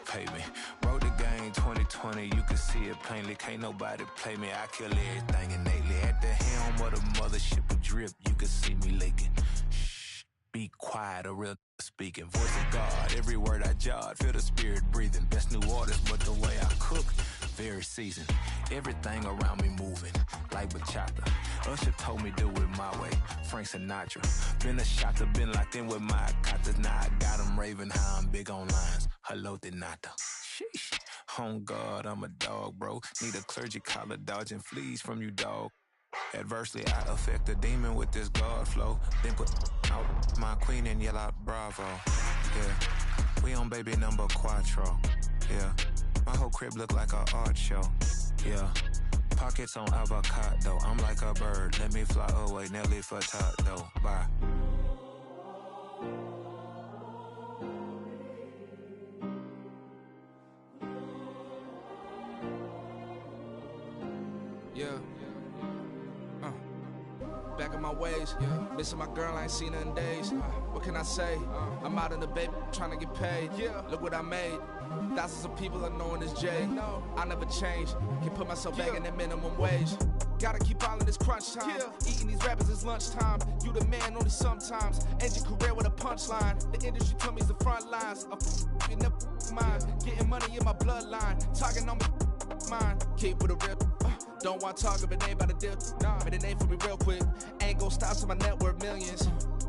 Pay me. Wrote the game 2020, you can see it plainly. Can't nobody play me. I kill everything innately. At the helm of the mothership of drip, you can see me leaking. Shh, be quiet, a real speaking. Voice of God, every word I jot. Feel the spirit breathing. Best new orders, but the way I cook, very seasoned. Everything around me moving, like bachata. Usher told me do it my way. Frank Sinatra. Been a shotter, been locked in with my katas. Now I got them raving how I'm big on lines. Hello, Denata. Sheesh. On God, I'm a dog, bro. Need a clergy collar, dodging fleas from you, dog. Adversely, I affect a demon with this God flow. Then put out my queen and yell out bravo. Yeah, we on baby number quattro. Yeah, my whole crib look like a art show. Yeah, pockets on avocado. I'm like a bird, let me fly away. Nelly Furtado, bye. Yeah. Back in my ways, missing my girl, I ain't seen her in days. What can I say? I'm out in the baby, trying to get paid. Look what I made. Thousands of people are knowing this J. I never change. Can put myself back in that minimum wage. Gotta keep all in this crunch time. Eating these rappers is lunchtime. You the man only sometimes. End your career with a punchline. The industry told me it's the front lines. I'm never mine. Getting money in my bloodline. Talking on me, mine. Keep with a rip. Don't want to talk if it ain't about a dip. But it ain't for me real quick. Ain't gon' stop till my net worth millions.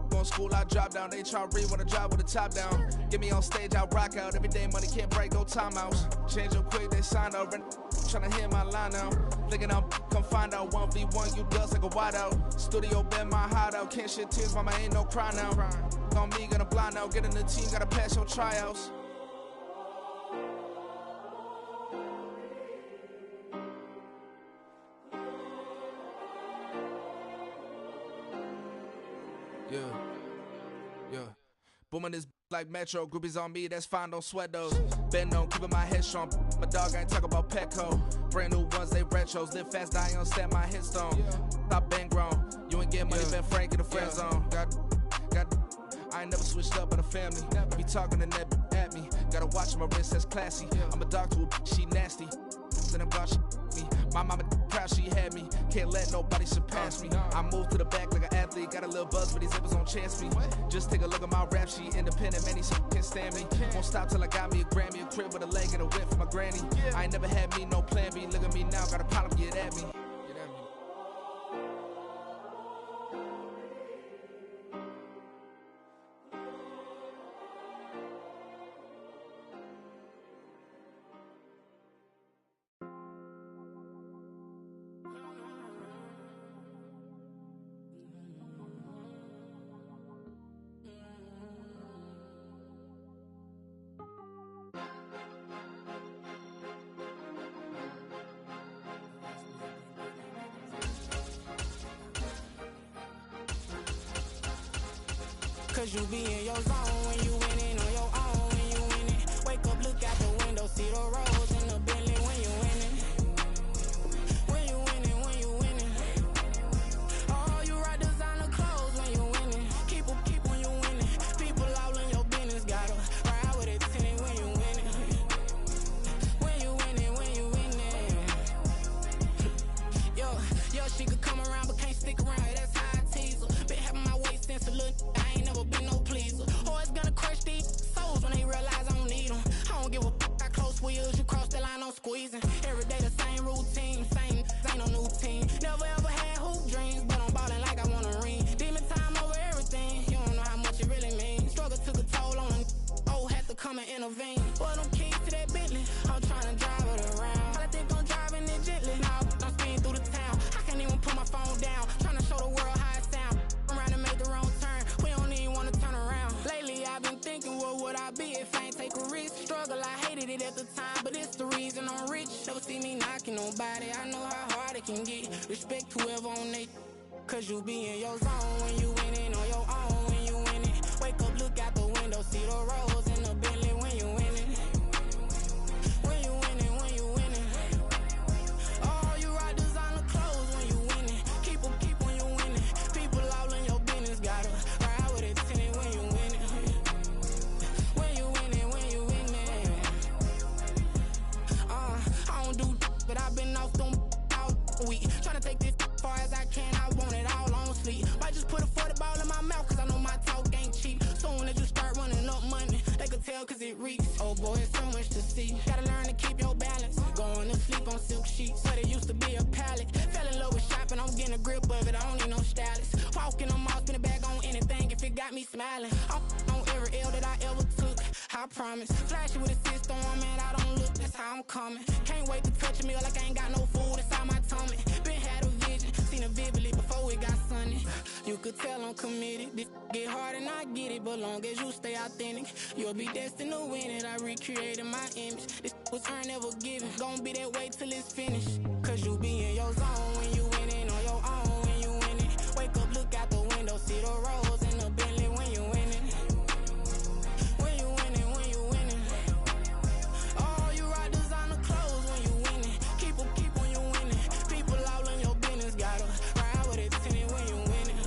Going school, I drop down. They try to read when I drop with the top down. Get me on stage, I rock out. Every day money can't break, go timeouts. Change up quick, they sign up. Tryna hear my line now. Thinking I'm come find out 1v1, you dust like a wide out. Studio been my hideout. Can't shed tears, mama ain't no cry now. On me, gonna blind out. Get in the team, gotta pass your tryouts. Yeah. Booming this like Metro. Groupies on me, that's fine, don't sweat those. Bend on, keeping my head strong. My dog ain't talk about Petco. Brand new ones, they retros. Live fast, die on set my headstone. Stop been grown. You ain't get money, been Frank in the friend zone. Got. I ain't never switched up in a family. Be talking to that at me. Gotta watch my wrist, that's classy. I'm a dog to a she nasty. Then I'm gone, she me. My mama proud she had me. Can't let nobody surpass me. I moved to the back like an athlete. Got a little buzz, but these zippers on chance me. Just take a look at my rap sheet. Independent, man, these can't stand me. Won't stop till I got me a Grammy, a crib with a leg and a whip for my granny. I ain't never had me no plan B. Look at me now, got a problem, get at me. Cause you be in your zone when you winning on your own when you winning. Wake up, look out the window, see the roads in the Bentley when you winning. When you winning, when you winning. Oh, you rock designer clothes when you winning. Keep when you winning. People all in your business, gotta ride with it tinted when you winning. When you winning, when you winning. Yo, she could come around but can't stick around, that's how I tease her. Been having my waist since a little, I ain't never been no pleaser. Always gonna crush these souls when they realize I don't need them. I don't give a fuck, I close wheels, you cross the line, I'm squeezing. Every day the same routine, same, ain't no new team. Never ever had hoop dreams, but I'm ballin' like I want a ring. Demon time over everything, you don't know how much it really means. Struggle took a toll on them, had to come and intervene. Boy, them keys to that Bentley, I'm tryna drive it around. I think I'm driving it gently, now I'm speeding through the town. I can't even put my phone down, tryna show the world how it sound. I'm around to make the wrong turn, we don't even wanna turn around. Lately I've been thinking, what would I be if I ain't take a risk? Struggle, I hated it at the time, but it's the reason I'm rich. Never see me knocking nobody, I know how hard it can get. Respect whoever on it, cause you be in your zone when you winning on your own when you winning. Wake up, look out the window, see the roads in in a Bentley when you winning. When you winning, when you winning. Oh, you rock designer clothes when you winning. Keep when you winning. People all in your business gotta ride with it tinted when you winning. When you winning, when you winning. I don't do but I've been off them all week. Tryna take this far as I can, I want it all on sleep. Might just put a 40 ball in my mouth, cause I know my talk ain't cheap. Soon as you start running up money, they could tell cause it reeks. Oh boy, it's so much to see. Gotta learn to keep your balance. Going to sleep on silk sheets, so they used to be a pallet. Fell in love with shopping, I'm getting a grip of it, I don't need no stylist. Walking on mall, spin a bag on anything if it got me smiling. I'm on every L that I ever took, I promise. Flashy with a system on, man, I don't look, that's how I'm coming. Can't wait to touch a meal like I ain't got no food inside my tummy. Been had a vision, seen it vividly before it got sunny. You could tell I'm committed. This get hard and I get it, but long as you stay authentic, you'll be destined to win it. I recreated my image. This was earned, never given. Gonna be that way till it's finished. Cause you be in your zone when you winning on your own when you winning. Wake up, look out the window, see the rose in the Bentley when you winning. When you winning, when you winning. Oh, you rock designer clothes when you winning. Keep when you winning. People all in your business gotta ride with it tinted when you winning.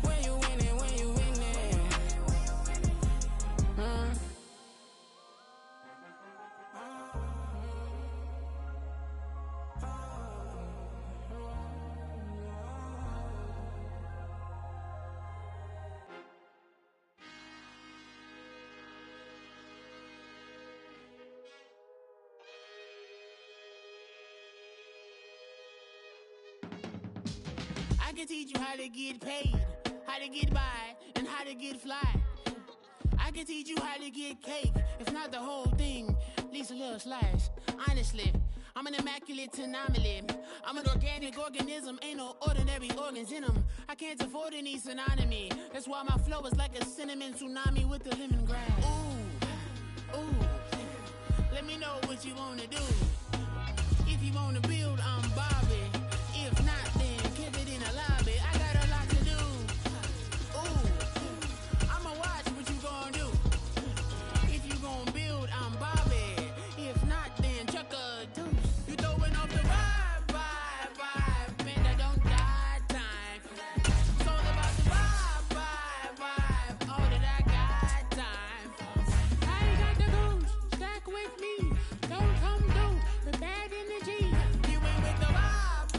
When you winning, when you winning. I can teach you how to get paid, how to get by, and how to get fly. I can teach you how to get cake, if not the whole thing, at least a little slice. Honestly, I'm an immaculate anomaly. I'm an organic organism, ain't no ordinary organs in them. I can't afford any synonymy. That's why my flow is like a cinnamon tsunami with the lemongrass. Ooh, ooh, let me know what you wanna do. If you wanna build, I'm Bobby. If not, then keep it in a lobby. I got a lot to do. Ooh, I'ma watch what you gon' do. If you gon' build, I'm Bobby. If not, then chuck a deuce. You throwing off the vibe, man, I don't die time. It's all about the vibe, all that I got time. I ain't got the goose, stack with me. Don't come through with bad energy. You ain't with the vibe,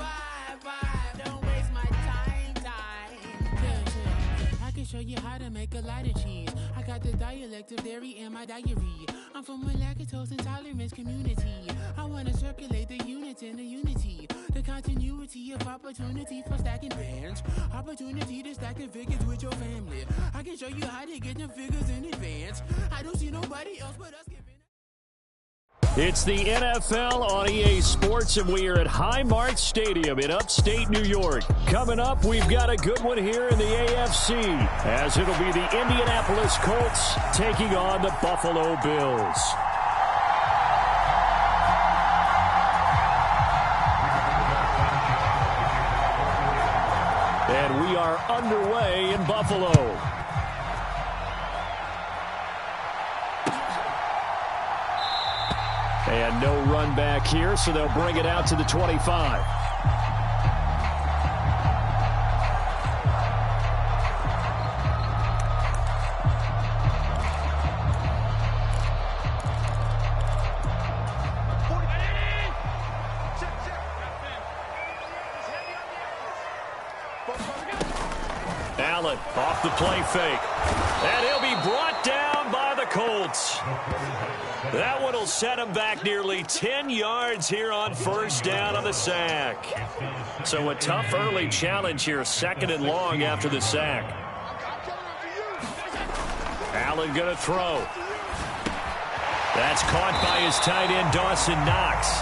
don't waste my time. Yeah. I can show you how to make a lot of cheese. I got the dialect of dairy in my diary. I'm from a lactose intolerance community. I wanna circulate the units in the unity. The continuity of opportunities for stacking bands. Opportunity to stack the figures with your family. I can show you how to get the figures in advance. I don't see nobody else but us giving. It's the NFL on EA Sports, and we are at Highmark Stadium in upstate New York. Coming up, we've got a good one here in the AFC, as it'll be the Indianapolis Colts taking on the Buffalo Bills. And we are underway in Buffalo. And no run back here, so they'll bring it out to the 25. Allen off the play fake. And he'll be brought down by the Colts. That one will set him back nearly 10 yards here on first down on the sack. So a tough early challenge here, 2nd and long after the sack. Allen going to throw. That's caught by his tight end, Dawson Knox.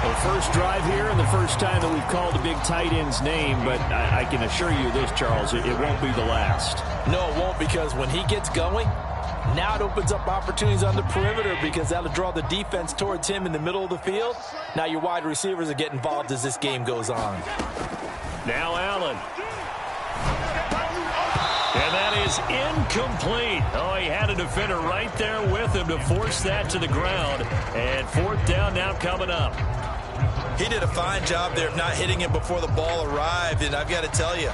The first drive here and the first time that we've called a big tight end's name, but I can assure you this, Charles, it won't be the last. No, it won't, because when he gets going, now it opens up opportunities on the perimeter, because that'll draw the defense towards him in the middle of the field. Now your wide receivers will get involved as this game goes on. Now Allen. And that is incomplete. Oh, he had a defender right there with him to force that to the ground. And fourth down now coming up. He did a fine job there of not hitting it before the ball arrived, and I've got to tell you,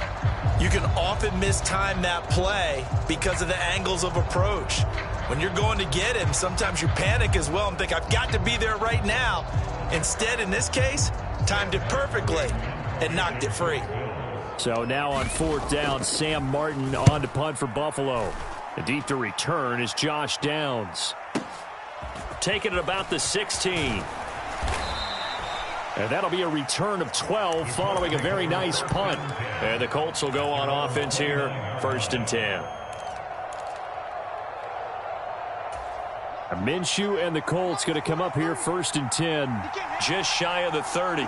you can often mistime that play because of the angles of approach. When you're going to get him, sometimes you panic as well and think, I've got to be there right now. Instead, in this case, timed it perfectly and knocked it free. So now on fourth down, Sam Martin on to punt for Buffalo. The deep to return is Josh Downs. Taking it about the 16. And that'll be a return of 12 following a very nice punt. And the Colts will go on offense here, 1st and 10. Minshew and the Colts going to come up here 1st and 10, just shy of the 30.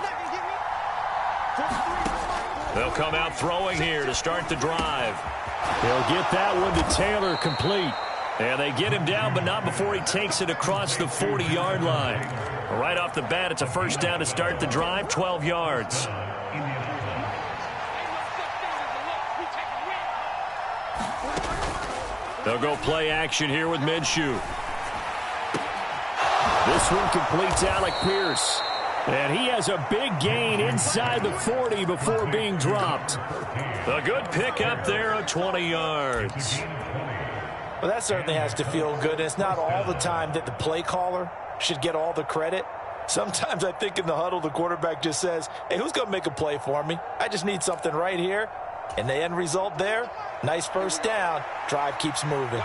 They'll come out throwing here to start the drive. They'll get that one to Taylor complete. And they get him down, but not before he takes it across the 40-yard line. Right off the bat, it's a first down to start the drive, 12 yards. They'll go play action here with Minshew. This one completes Alec Pierce. And he has a big gain inside the 40 before being dropped. A good pickup there of 20 yards. Well, that certainly has to feel good. It's not all the time that the play caller should get all the credit. Sometimes I think in the huddle, the quarterback just says, hey, who's going to make a play for me? I just need something right here. And the end result there, nice first down. Drive keeps moving.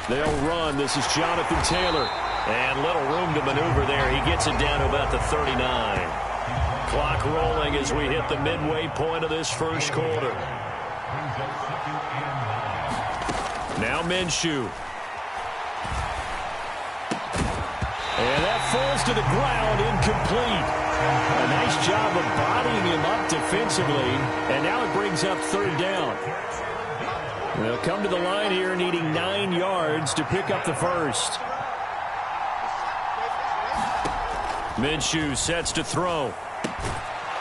They'll run. This is Jonathan Taylor. And little room to maneuver there. He gets it down to about the 39. Clock rolling as we hit the midway point of this first quarter. Now Minshew. And that falls to the ground, incomplete. A nice job of bodying him up defensively. And now it brings up 3rd down. They'll come to the line here needing 9 yards to pick up the first. Minshew sets to throw.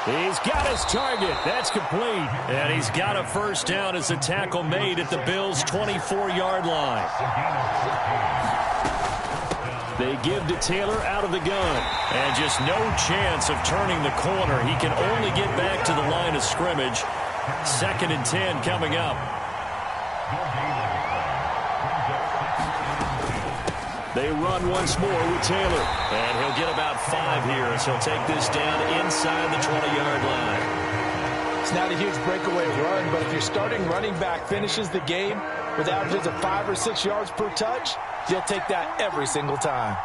He's got his target. That's complete. And he's got a first down as the tackle made at the Bills' 24-yard line. They give to Taylor out of the gun. And just no chance of turning the corner. He can only get back to the line of scrimmage. 2nd and 10 coming up. They run once more with Taylor. And he'll get about 5 here as he'll take this down inside the 20-yard line. It's not a huge breakaway run, but if your starting running back finishes the game with averages of 5 or 6 yards per touch, you'll take that every single time.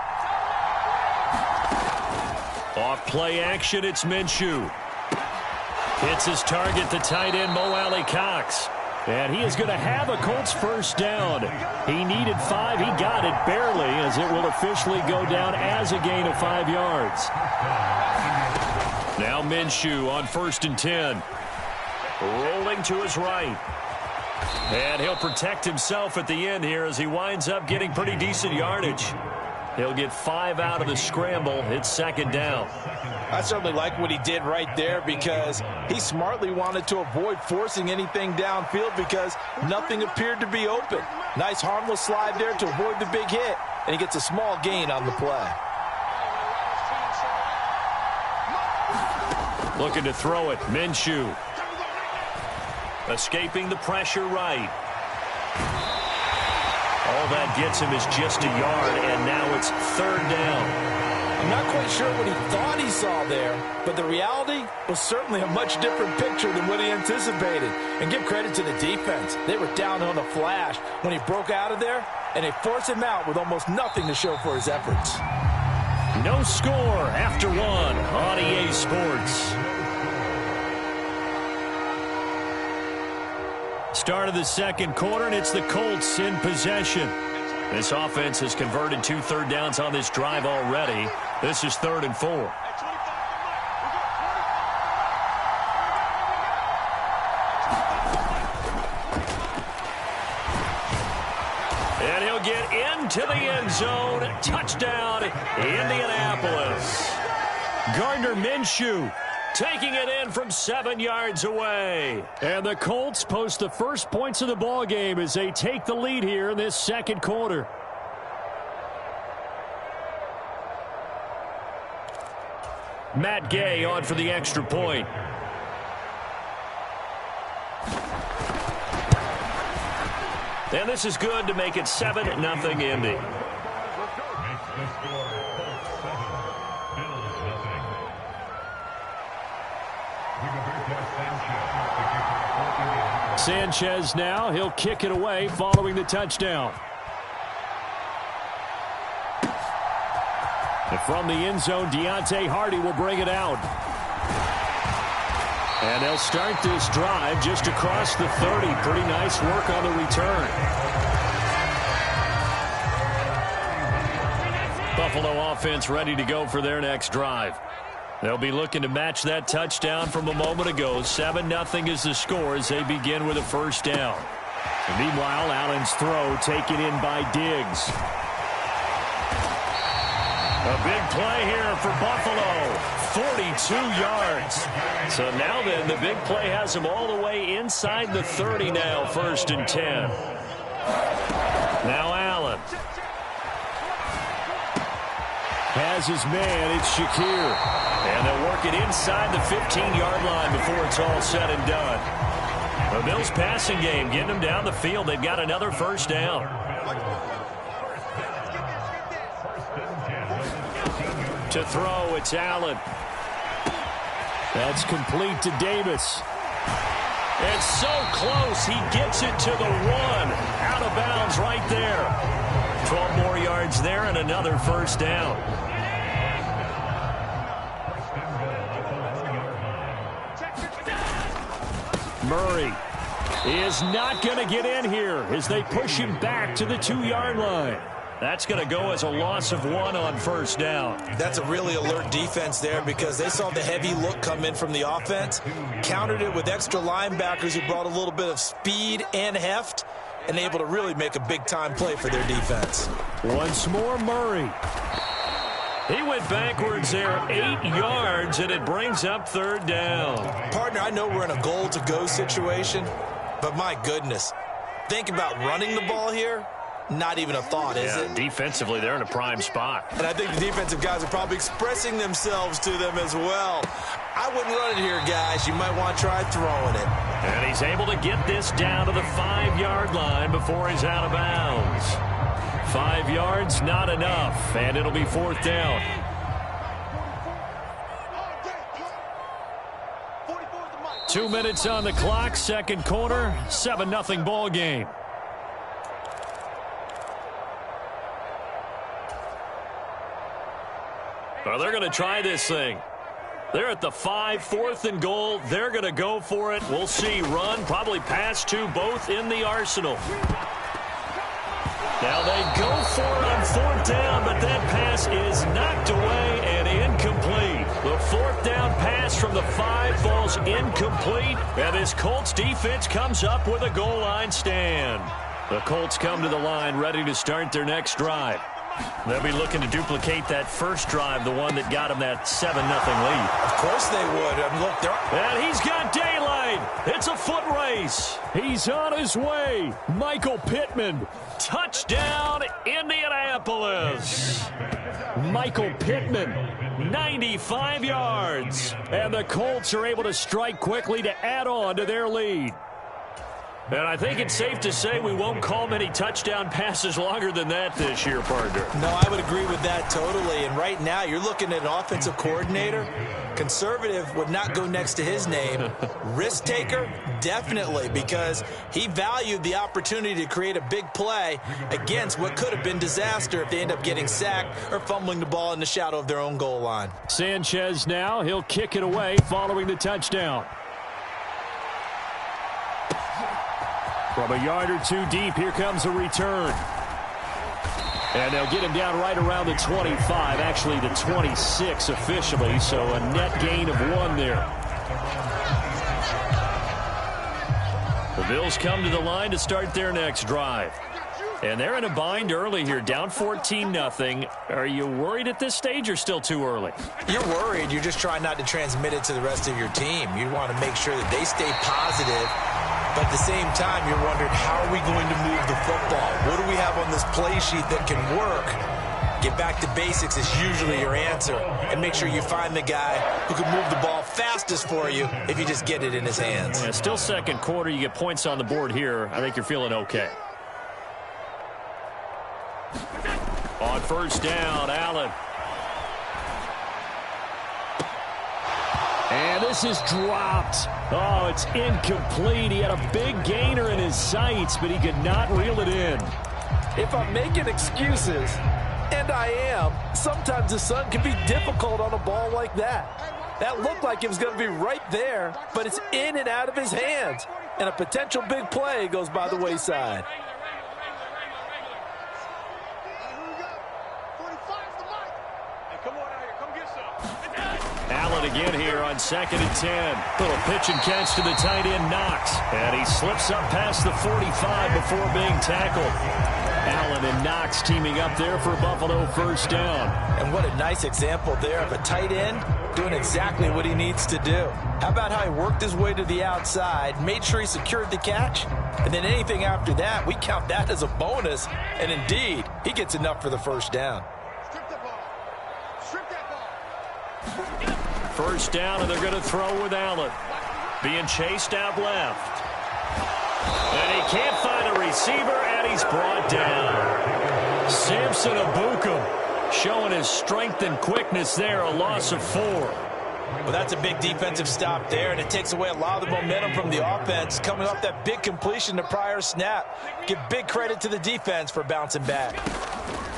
Off play action, it's Minshew. Hits his target, the tight end, Mo Alley-Cox. And he is going to have a Colts first down. He needed 5. He got it barely as it will officially go down as a gain of 5 yards. Now Minshew on 1st and 10. Rolling to his right. And he'll protect himself at the end here as he winds up getting pretty decent yardage. He'll get 5 out of the scramble. It's 2nd down. I certainly like what he did right there because he smartly wanted to avoid forcing anything downfield because nothing appeared to be open. Nice harmless slide there to avoid the big hit, and he gets a small gain on the play. Looking to throw it, Minshew. Escaping the pressure right. All that gets him is just a yard, and now it's 3rd down. I'm not quite sure what he thought he saw there, but the reality was certainly a much different picture than what he anticipated. And give credit to the defense. They were down on a flash when he broke out of there, and they forced him out with almost nothing to show for his efforts. No score after 1 on EA Sports. Start of the 2nd quarter, and it's the Colts in possession. This offense has converted 2 third downs on this drive already. This is 3rd and 4. And he'll get into the end zone. Touchdown, Indianapolis. Gardner Minshew taking it in from 7 yards away. And the Colts post the first points of the ball game as they take the lead here in this second quarter. Matt Gay on for the extra point. And this is good to make it 7-0 Indy. Sanchez now. He'll kick it away following the touchdown. And from the end zone, Deontay Hardy will bring it out. And they'll start this drive just across the 30. Pretty nice work on the return. Buffalo offense ready to go for their next drive. They'll be looking to match that touchdown from a moment ago. 7-0 is the score as they begin with a first down. And meanwhile, Allen's throw taken in by Diggs. A big play here for Buffalo. 42 yards. So now then, the big play has him all the way inside the 30 now, 1st and 10. Now Allen. Has his man, it's Shakir. And they'll work it inside the 15-yard line before it's all said and done. The Bills passing game getting them down the field. They've got another first down. To throw, it's Allen. That's complete to Davis. And so close, he gets it to the 1. Out of bounds right there. 12 more yards there and another first down. Murray is not going to get in here as they push him back to the 2-yard line. That's going to go as a loss of 1 on first down. That's a really alert defense there because they saw the heavy look come in from the offense, countered it with extra linebackers who brought a little bit of speed and heft, and able to really make a big-time play for their defense. Once more, Murray. He went backwards there 8 yards, and it brings up 3rd down. Partner, I know we're in a goal-to-go situation, but my goodness, think about running the ball here. Not even a thought, is it? Defensively, they're in a prime spot. And I think the defensive guys are probably expressing themselves to them as well. I wouldn't run it here, guys. You might want to try throwing it. And he's able to get this down to the 5-yard line before he's out of bounds. 5 yards, not enough, and it'll be 4th down. Two minutes on the clock, second quarter, 7-0 ball game. Well, they're going to try this thing. They're at the 5, 4th and goal. They're going to go for it. We'll see. Run, probably pass to both in the arsenal. Now they go for it on 4th down, but that pass is knocked away and incomplete. The 4th down pass from the 5 falls incomplete, and this Colts defense comes up with a goal line stand. The Colts come to the line ready to start their next drive. They'll be looking to duplicate that first drive, the one that got them that 7-0 lead. Of course they would. Look, and he's got daylight. It's a foot race. He's on his way. Michael Pittman. Touchdown, Indianapolis. Michael Pittman, 95 yards. And the Colts are able to strike quickly to add on to their lead. And I think it's safe to say we won't call many touchdown passes longer than that this year, partner. No, I would agree with that totally. And right now, you're looking at an offensive coordinator. Conservative would not go next to his name. Risk taker, definitely, because he valued the opportunity to create a big play against what could have been disaster if they end up getting sacked or fumbling the ball in the shadow of their own goal line. Sanchez now, he'll kick it away following the touchdown. From a yard or two deep, here comes a return. And they'll get him down right around the 25, actually the 26 officially, so a net gain of 1 there. The Bills come to the line to start their next drive. And they're in a bind early here, down 14-0. Are you worried at this stage or still too early? You're worried. You're just trying not to transmit it to the rest of your team. You want to make sure that they stay positive. But at the same time, you're wondering, how are we going to move the football? What do we have on this play sheet that can work? Get back to basics is usually your answer. And make sure you find the guy who can move the ball fastest for you if you just get it in his hands. Yeah, still second quarter. You get points on the board here. I think you're feeling okay. On first down, Allen. And this is dropped. Oh, it's incomplete. He had a big gainer in his sights, but he could not reel it in. If I'm making excuses, and I am, sometimes the sun can be difficult on a ball like that. That looked like it was going to be right there, but it's in and out of his hands. And a potential big play goes by the wayside. Allen again here on 2nd and 10. Little pitch and catch to the tight end, Knox. And he slips up past the 45 before being tackled. Allen and Knox teaming up there for Buffalo first down. And what a nice example there of a tight end doing exactly what he needs to do. How about how he worked his way to the outside, made sure he secured the catch, and then anything after that, we count that as a bonus. And indeed, he gets enough for the first down. First down, and they're going to throw with Allen. Being chased out left. And he can't find a receiver, and he's brought down. Samson Abukum showing his strength and quickness there, a loss of 4. Well, that's a big defensive stop there, and it takes away a lot of the momentum from the offense. Coming off that big completion the prior snap. Give big credit to the defense for bouncing back.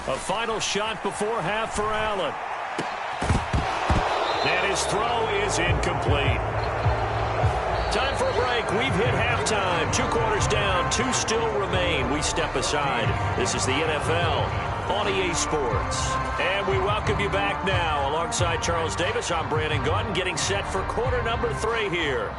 A final shot before half for Allen. And his throw is incomplete. Time for a break. We've hit halftime. 2 quarters down. 2 still remain. We step aside. This is the NFL on EA Sports. And we welcome you back now. Alongside Charles Davis, I'm Brandon Gaudin, getting set for quarter number 3 here.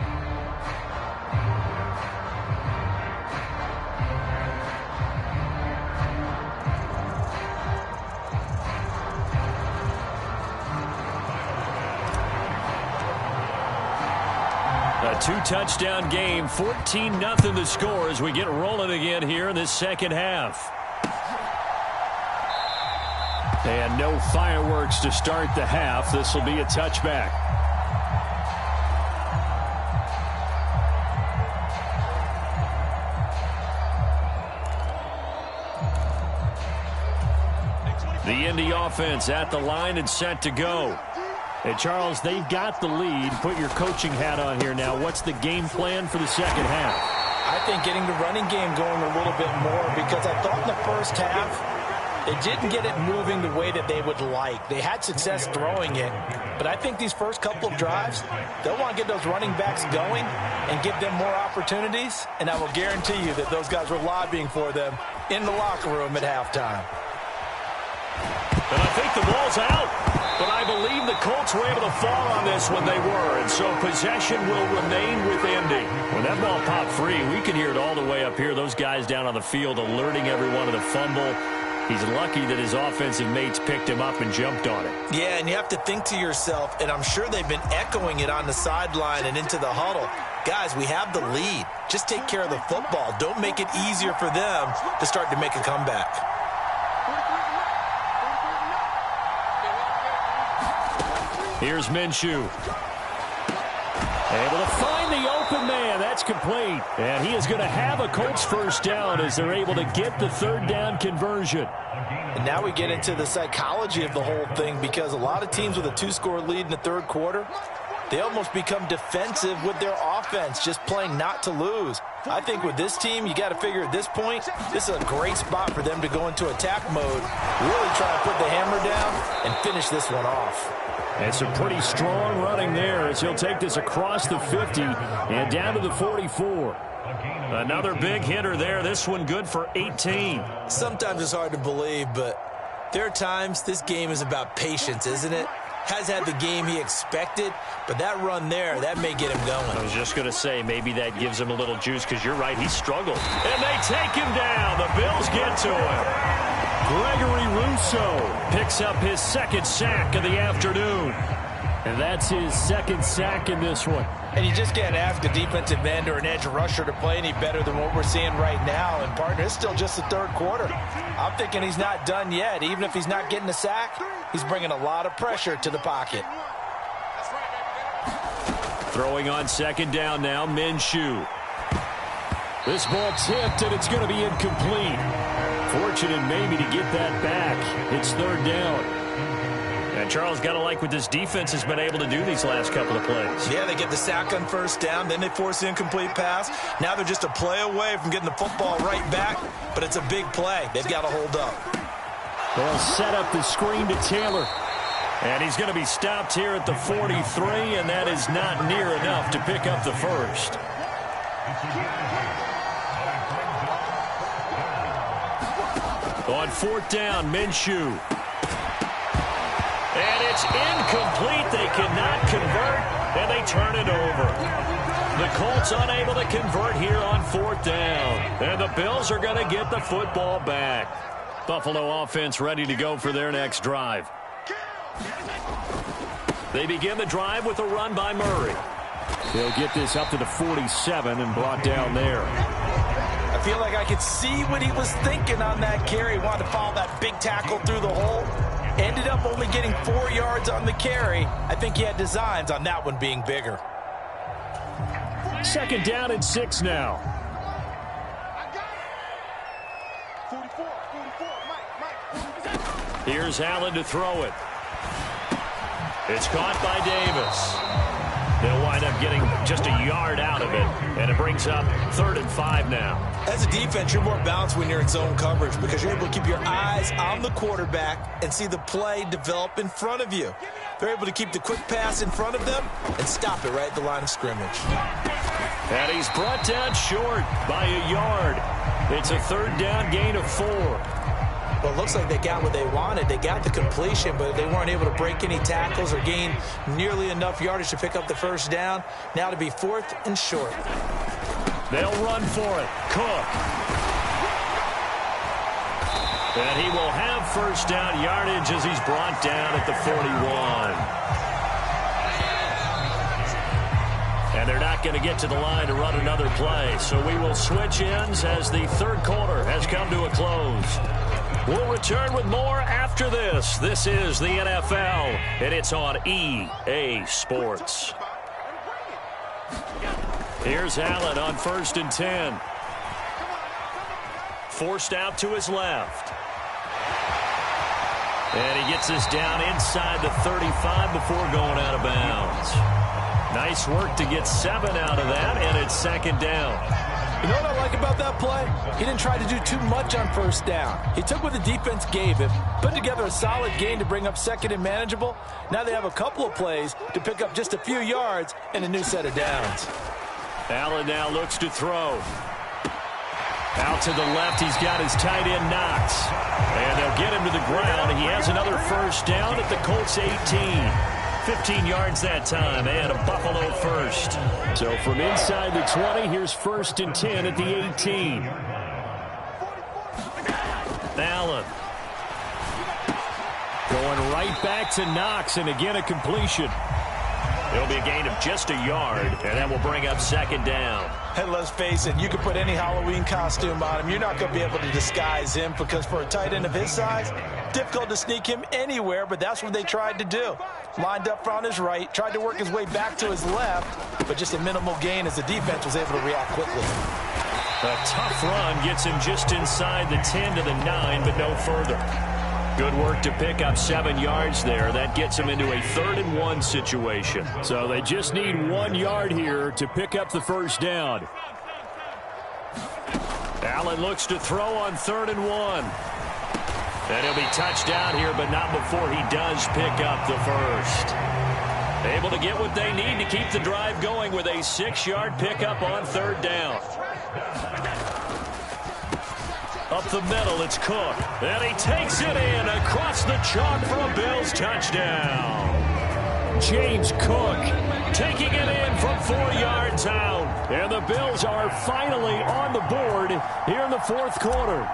A 2-touchdown game, 14-0 the score as we get rolling again here in this second half. And no fireworks to start the half. This will be a touchback. The Indy offense at the line and set to go. Hey, Charles, they've got the lead. Put your coaching hat on here now. What's the game plan for the second half? I think getting the running game going a little bit more, because I thought in the first half they didn't get it moving the way that they would like. They had success throwing it, but I think these first couple of drives, they'll want to get those running backs going and give them more opportunities, and I will guarantee you that those guys were lobbying for them in the locker room at halftime. And I think the ball's out. But I believe the Colts were able to fall on this when they were, and so possession will remain with Indy. When that ball popped free, we can hear it all the way up here. Those guys down on the field alerting everyone of the fumble. He's lucky that his offensive mates picked him up and jumped on it. Yeah, and you have to think to yourself, and I'm sure they've been echoing it on the sideline and into the huddle. Guys, we have the lead. Just take care of the football. Don't make it easier for them to start to make a comeback. Here's Minshew. Able to find the open man. That's complete. And he is going to have a Colts first down as they're able to get the third down conversion. And now we get into the psychology of the whole thing, because a lot of teams with a 2-score lead in the third quarter, they almost become defensive with their offense, just playing not to lose. I think with this team, you got to figure at this point, this is a great spot for them to go into attack mode, really try to put the hammer down and finish this one off. And some pretty strong running there as he'll take this across the 50 and down to the 44. Another big hitter there. This one good for 18. Sometimes it's hard to believe, but there are times this game is about patience, isn't it? has had the game he expected, but that run there, that may get him going. I was just going to say, maybe that gives him a little juice, because you're right, he struggled. And they take him down. The Bills get to him. Gregory Rousseau picks up his second sack of the afternoon. And that's his second sack in this one. And you just can't ask a defensive end or an edge rusher to play any better than what we're seeing right now. And, partner, it's still just the third quarter. I'm thinking he's not done yet. Even if he's not getting a sack, he's bringing a lot of pressure to the pocket. Throwing on second down now, Minshew. This ball tipped, and it's going to be incomplete. Fortunate maybe to get that back. It's third down. And Charles, got to like what this defense has been able to do these last couple of plays. Yeah, they get the sack on first down, then they force the incomplete pass. Now they're just a play away from getting the football right back, but it's a big play. They've got to hold up. They'll set up the screen to Taylor. And he's going to be stopped here at the 43, and that is not near enough to pick up the first. On fourth down, Minshew. And it's incomplete. They cannot convert, and they turn it over. The Colts unable to convert here on fourth down. And the Bills are going to get the football back. Buffalo offense ready to go for their next drive. They begin the drive with a run by Murray. They'll get this up to the 47 and brought down there. I feel like I could see what he was thinking on that carry. He wanted to follow that big tackle through the hole. Ended up only getting 4 yards on the carry. I think he had designs on that one being bigger. Second down and 6 now. 44, Mike. Here's Allen to throw it. It's caught by Davis. They'll wind up getting just a yard out of it, and it brings up 3rd and 5 now. As a defense, you're more balanced when you're in zone coverage because you're able to keep your eyes on the quarterback and see the play develop in front of you. They're able to keep the quick pass in front of them and stop it right at the line of scrimmage. And he's brought down short by a yard. It's a 3rd down gain of 4. Well, it looks like they got what they wanted. They got the completion, but they weren't able to break any tackles or gain nearly enough yardage to pick up the first down. Now to be 4th and short. They'll run for it. Cook. And he will have first down yardage as he's brought down at the 41. And they're not going to get to the line to run another play. So we will switch ends as the third quarter has come to a close. We'll return with more after this. This is the NFL, and it's on EA Sports. Here's Allen on 1st and 10. Forced out to his left. And he gets this down inside the 35 before going out of bounds. Nice work to get 7 out of that, and it's 2nd down. You know what I like about that play? He didn't try to do too much on first down. He took what the defense gave him, put together a solid gain to bring up 2nd and manageable. Now they have a couple of plays to pick up just a few yards and a new set of downs. Allen now looks to throw. Out to the left, he's got his tight end Knox. And they'll get him to the ground. He has another first down at the Colts 18. 15 yards that time, and a Buffalo first. So from inside the 20, here's 1st and 10 at the 18. Allen. Going right back to Knox, and again a completion. It'll be a gain of just a yard, and that will bring up 2nd down. And let's face it, you can put any Halloween costume on him. You're not going to be able to disguise him because for a tight end of his size, difficult to sneak him anywhere, but that's what they tried to do. Lined up on his right, tried to work his way back to his left, but just a minimal gain as the defense was able to react quickly. A tough run gets him just inside the 10 to the 9, but no further. Good work to pick up 7 yards there. That gets them into a 3rd and 1 situation. So they just need 1 yard here to pick up the first down. Allen looks to throw on 3rd and 1. And he'll be touched down here, but not before he does pick up the first. Able to get what they need to keep the drive going with a 6-yard pickup on 3rd down. Up the middle, it's Cook. And he takes it in across the chalk for a Bills touchdown. James Cook taking it in from 4 yards out. And the Bills are finally on the board here in the fourth quarter.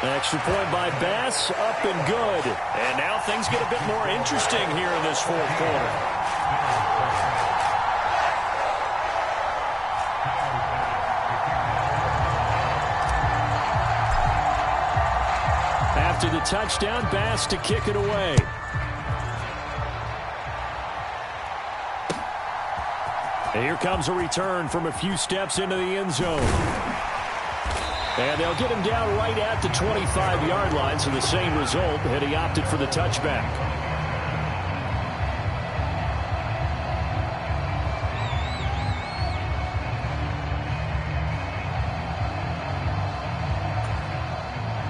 Extra point by Bass, up and good. And now things get a bit more interesting here in this fourth quarter. After the touchdown, Bass to kick it away. And here comes a return from a few steps into the end zone. And they'll get him down right at the 25-yard line, so the same result, and he opted for the touchback.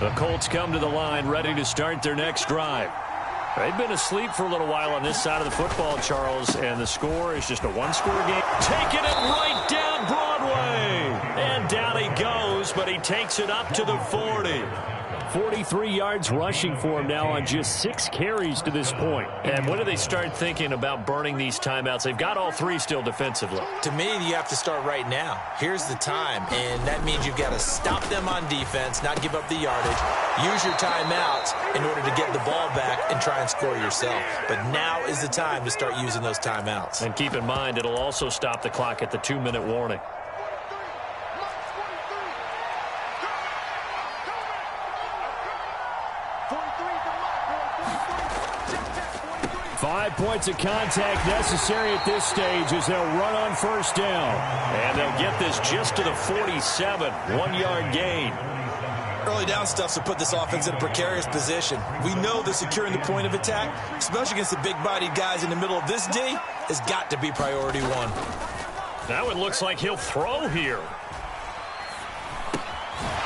The Colts come to the line, ready to start their next drive. They've been asleep for a little while on this side of the football, Charles, and the score is just a one-score game. Taking it right down Broadway. And down he goes, but he takes it up to the 40. 43 yards rushing for him now on just 6 carries to this point. And when do they start thinking about burning these timeouts? They've got all 3 still defensively. To me, you have to start right now. Here's the time, and that means you've got to stop them on defense, not give up the yardage, use your timeouts in order to get the ball back and try and score yourself. But now is the time to start using those timeouts. And keep in mind, it'll also stop the clock at the 2-minute warning. Five points of contact necessary at this stage as they'll run on first down. And they'll get this just to the 47, 1-yard gain. Early down stuff to put this offense in a precarious position. We know that securing the point of attack, especially against the big-bodied guys in the middle of this D, has got to be priority one. Now it looks like he'll throw here.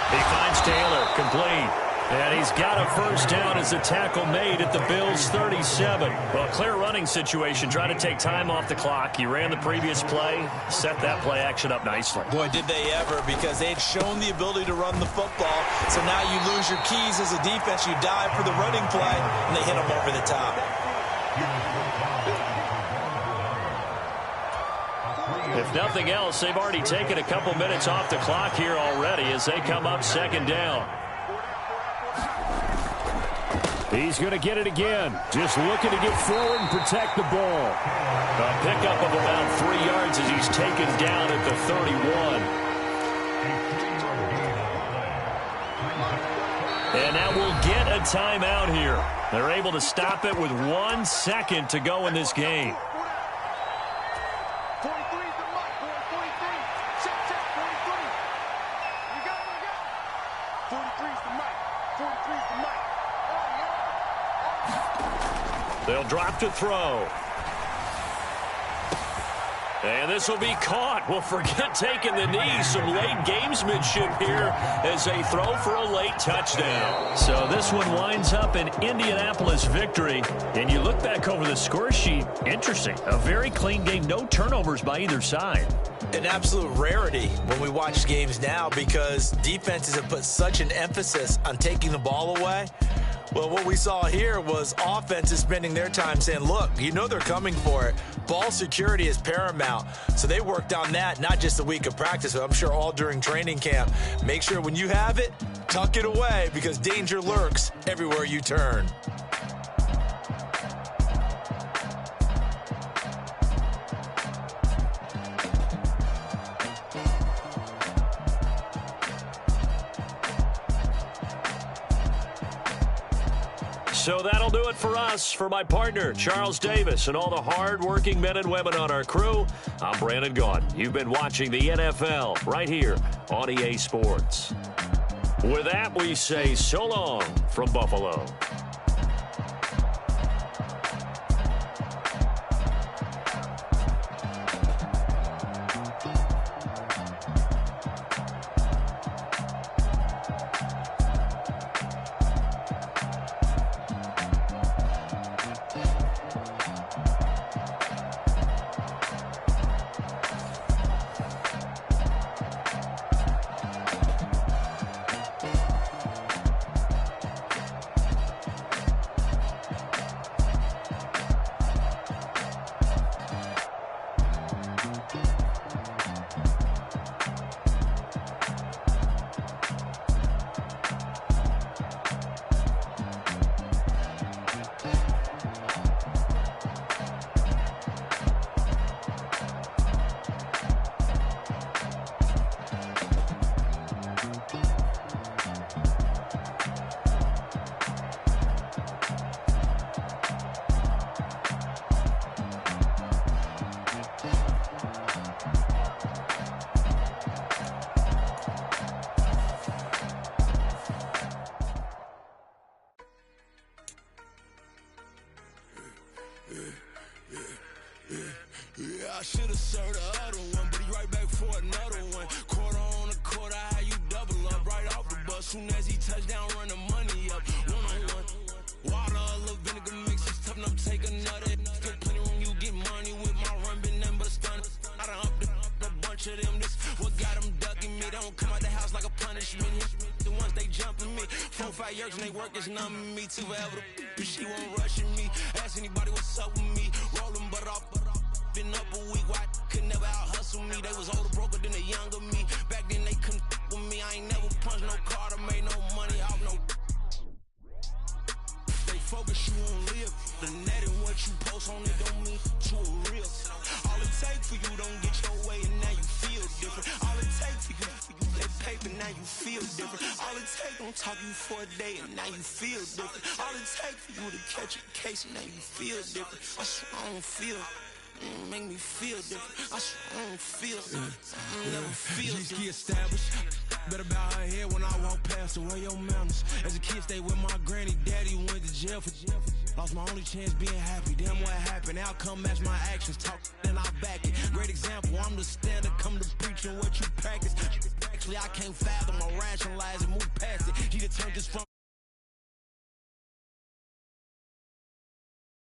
He finds Taylor, complete. And he's got a first down as the tackle made at the Bills' 37. Well, clear running situation, trying to take time off the clock. He ran the previous play, set that play action up nicely. Boy, did they ever, because they had shown the ability to run the football. So now you lose your keys as a defense. You dive for the running play, and they hit him over the top. If nothing else, they've already taken a couple minutes off the clock here already as they come up second down. He's going to get it again. Just looking to get forward and protect the ball. A pickup of about 3 yards as he's taken down at the 31. And now we'll get a timeout here. They're able to stop it with 1 second to go in this game. 43 is the mark, boy. 43. Check, 43. You got it. 43 is the mark. 43 is the mark. They'll drop to throw. And this will be caught. Well, forget taking the knee. Some late gamesmanship here as they throw for a late touchdown. So this one winds up an Indianapolis victory. And you look back over the score sheet, interesting. A very clean game. No turnovers by either side. An absolute rarity when we watch games now because defenses have put such an emphasis on taking the ball away. Well, what we saw here was offenses spending their time saying, look, you know they're coming for it. Ball security is paramount. So they worked on that, not just a week of practice, but I'm sure all during training camp. Make sure when you have it, tuck it away because danger lurks everywhere you turn. So that'll do it for us. For my partner, Charles Davis, and all the hard-working men and women on our crew, I'm Brandon Gaudin. You've been watching the NFL right here on EA Sports. With that, we say so long from Buffalo. should've served the other one, but he right back for another one. Quarter on a quarter, how you double up right off the bus. Soon as he touched down, run the money up. One-on-one. Water, a little vinegar mix, it's tough enough to take another. Get plenty when you get money with my run, been nothing but a stun. I done upped a bunch of them. This what got them ducking me. They don't come out the house like a punishment. The ones they jumping me. 4 or 5 years and they work is numbing me. Too forever. She won't rushing me. Ask anybody what's up with me. Rolling butt off. Been up a week, why could never out hustle me? They was older, broker than the younger me. Back then they couldn't with me. I ain't never punched no card or made no money off no. They focus you on live. The net and what you post on it don't mean to a real. All it take for you don't get your way and now you feel different. All it take for you that paper, now you feel different. All it take don't talk you for a day and now you feel different. All it take for you to catch a case and now you feel different. I swear I don't feel. Make me feel different. I swear I don't feel. I never feel different. G-Ski established. Better bow her head when I walk past her. Where your manners? As a kid, stayed with my granny. Daddy went to jail for jail. Lost my only chance being happy. Damn what happened. Outcome match my actions. Talk then I back it. Great example. I'm the standard. Come to preach on what you practice. Actually, I can't fathom or rationalize and move past it. She determined just from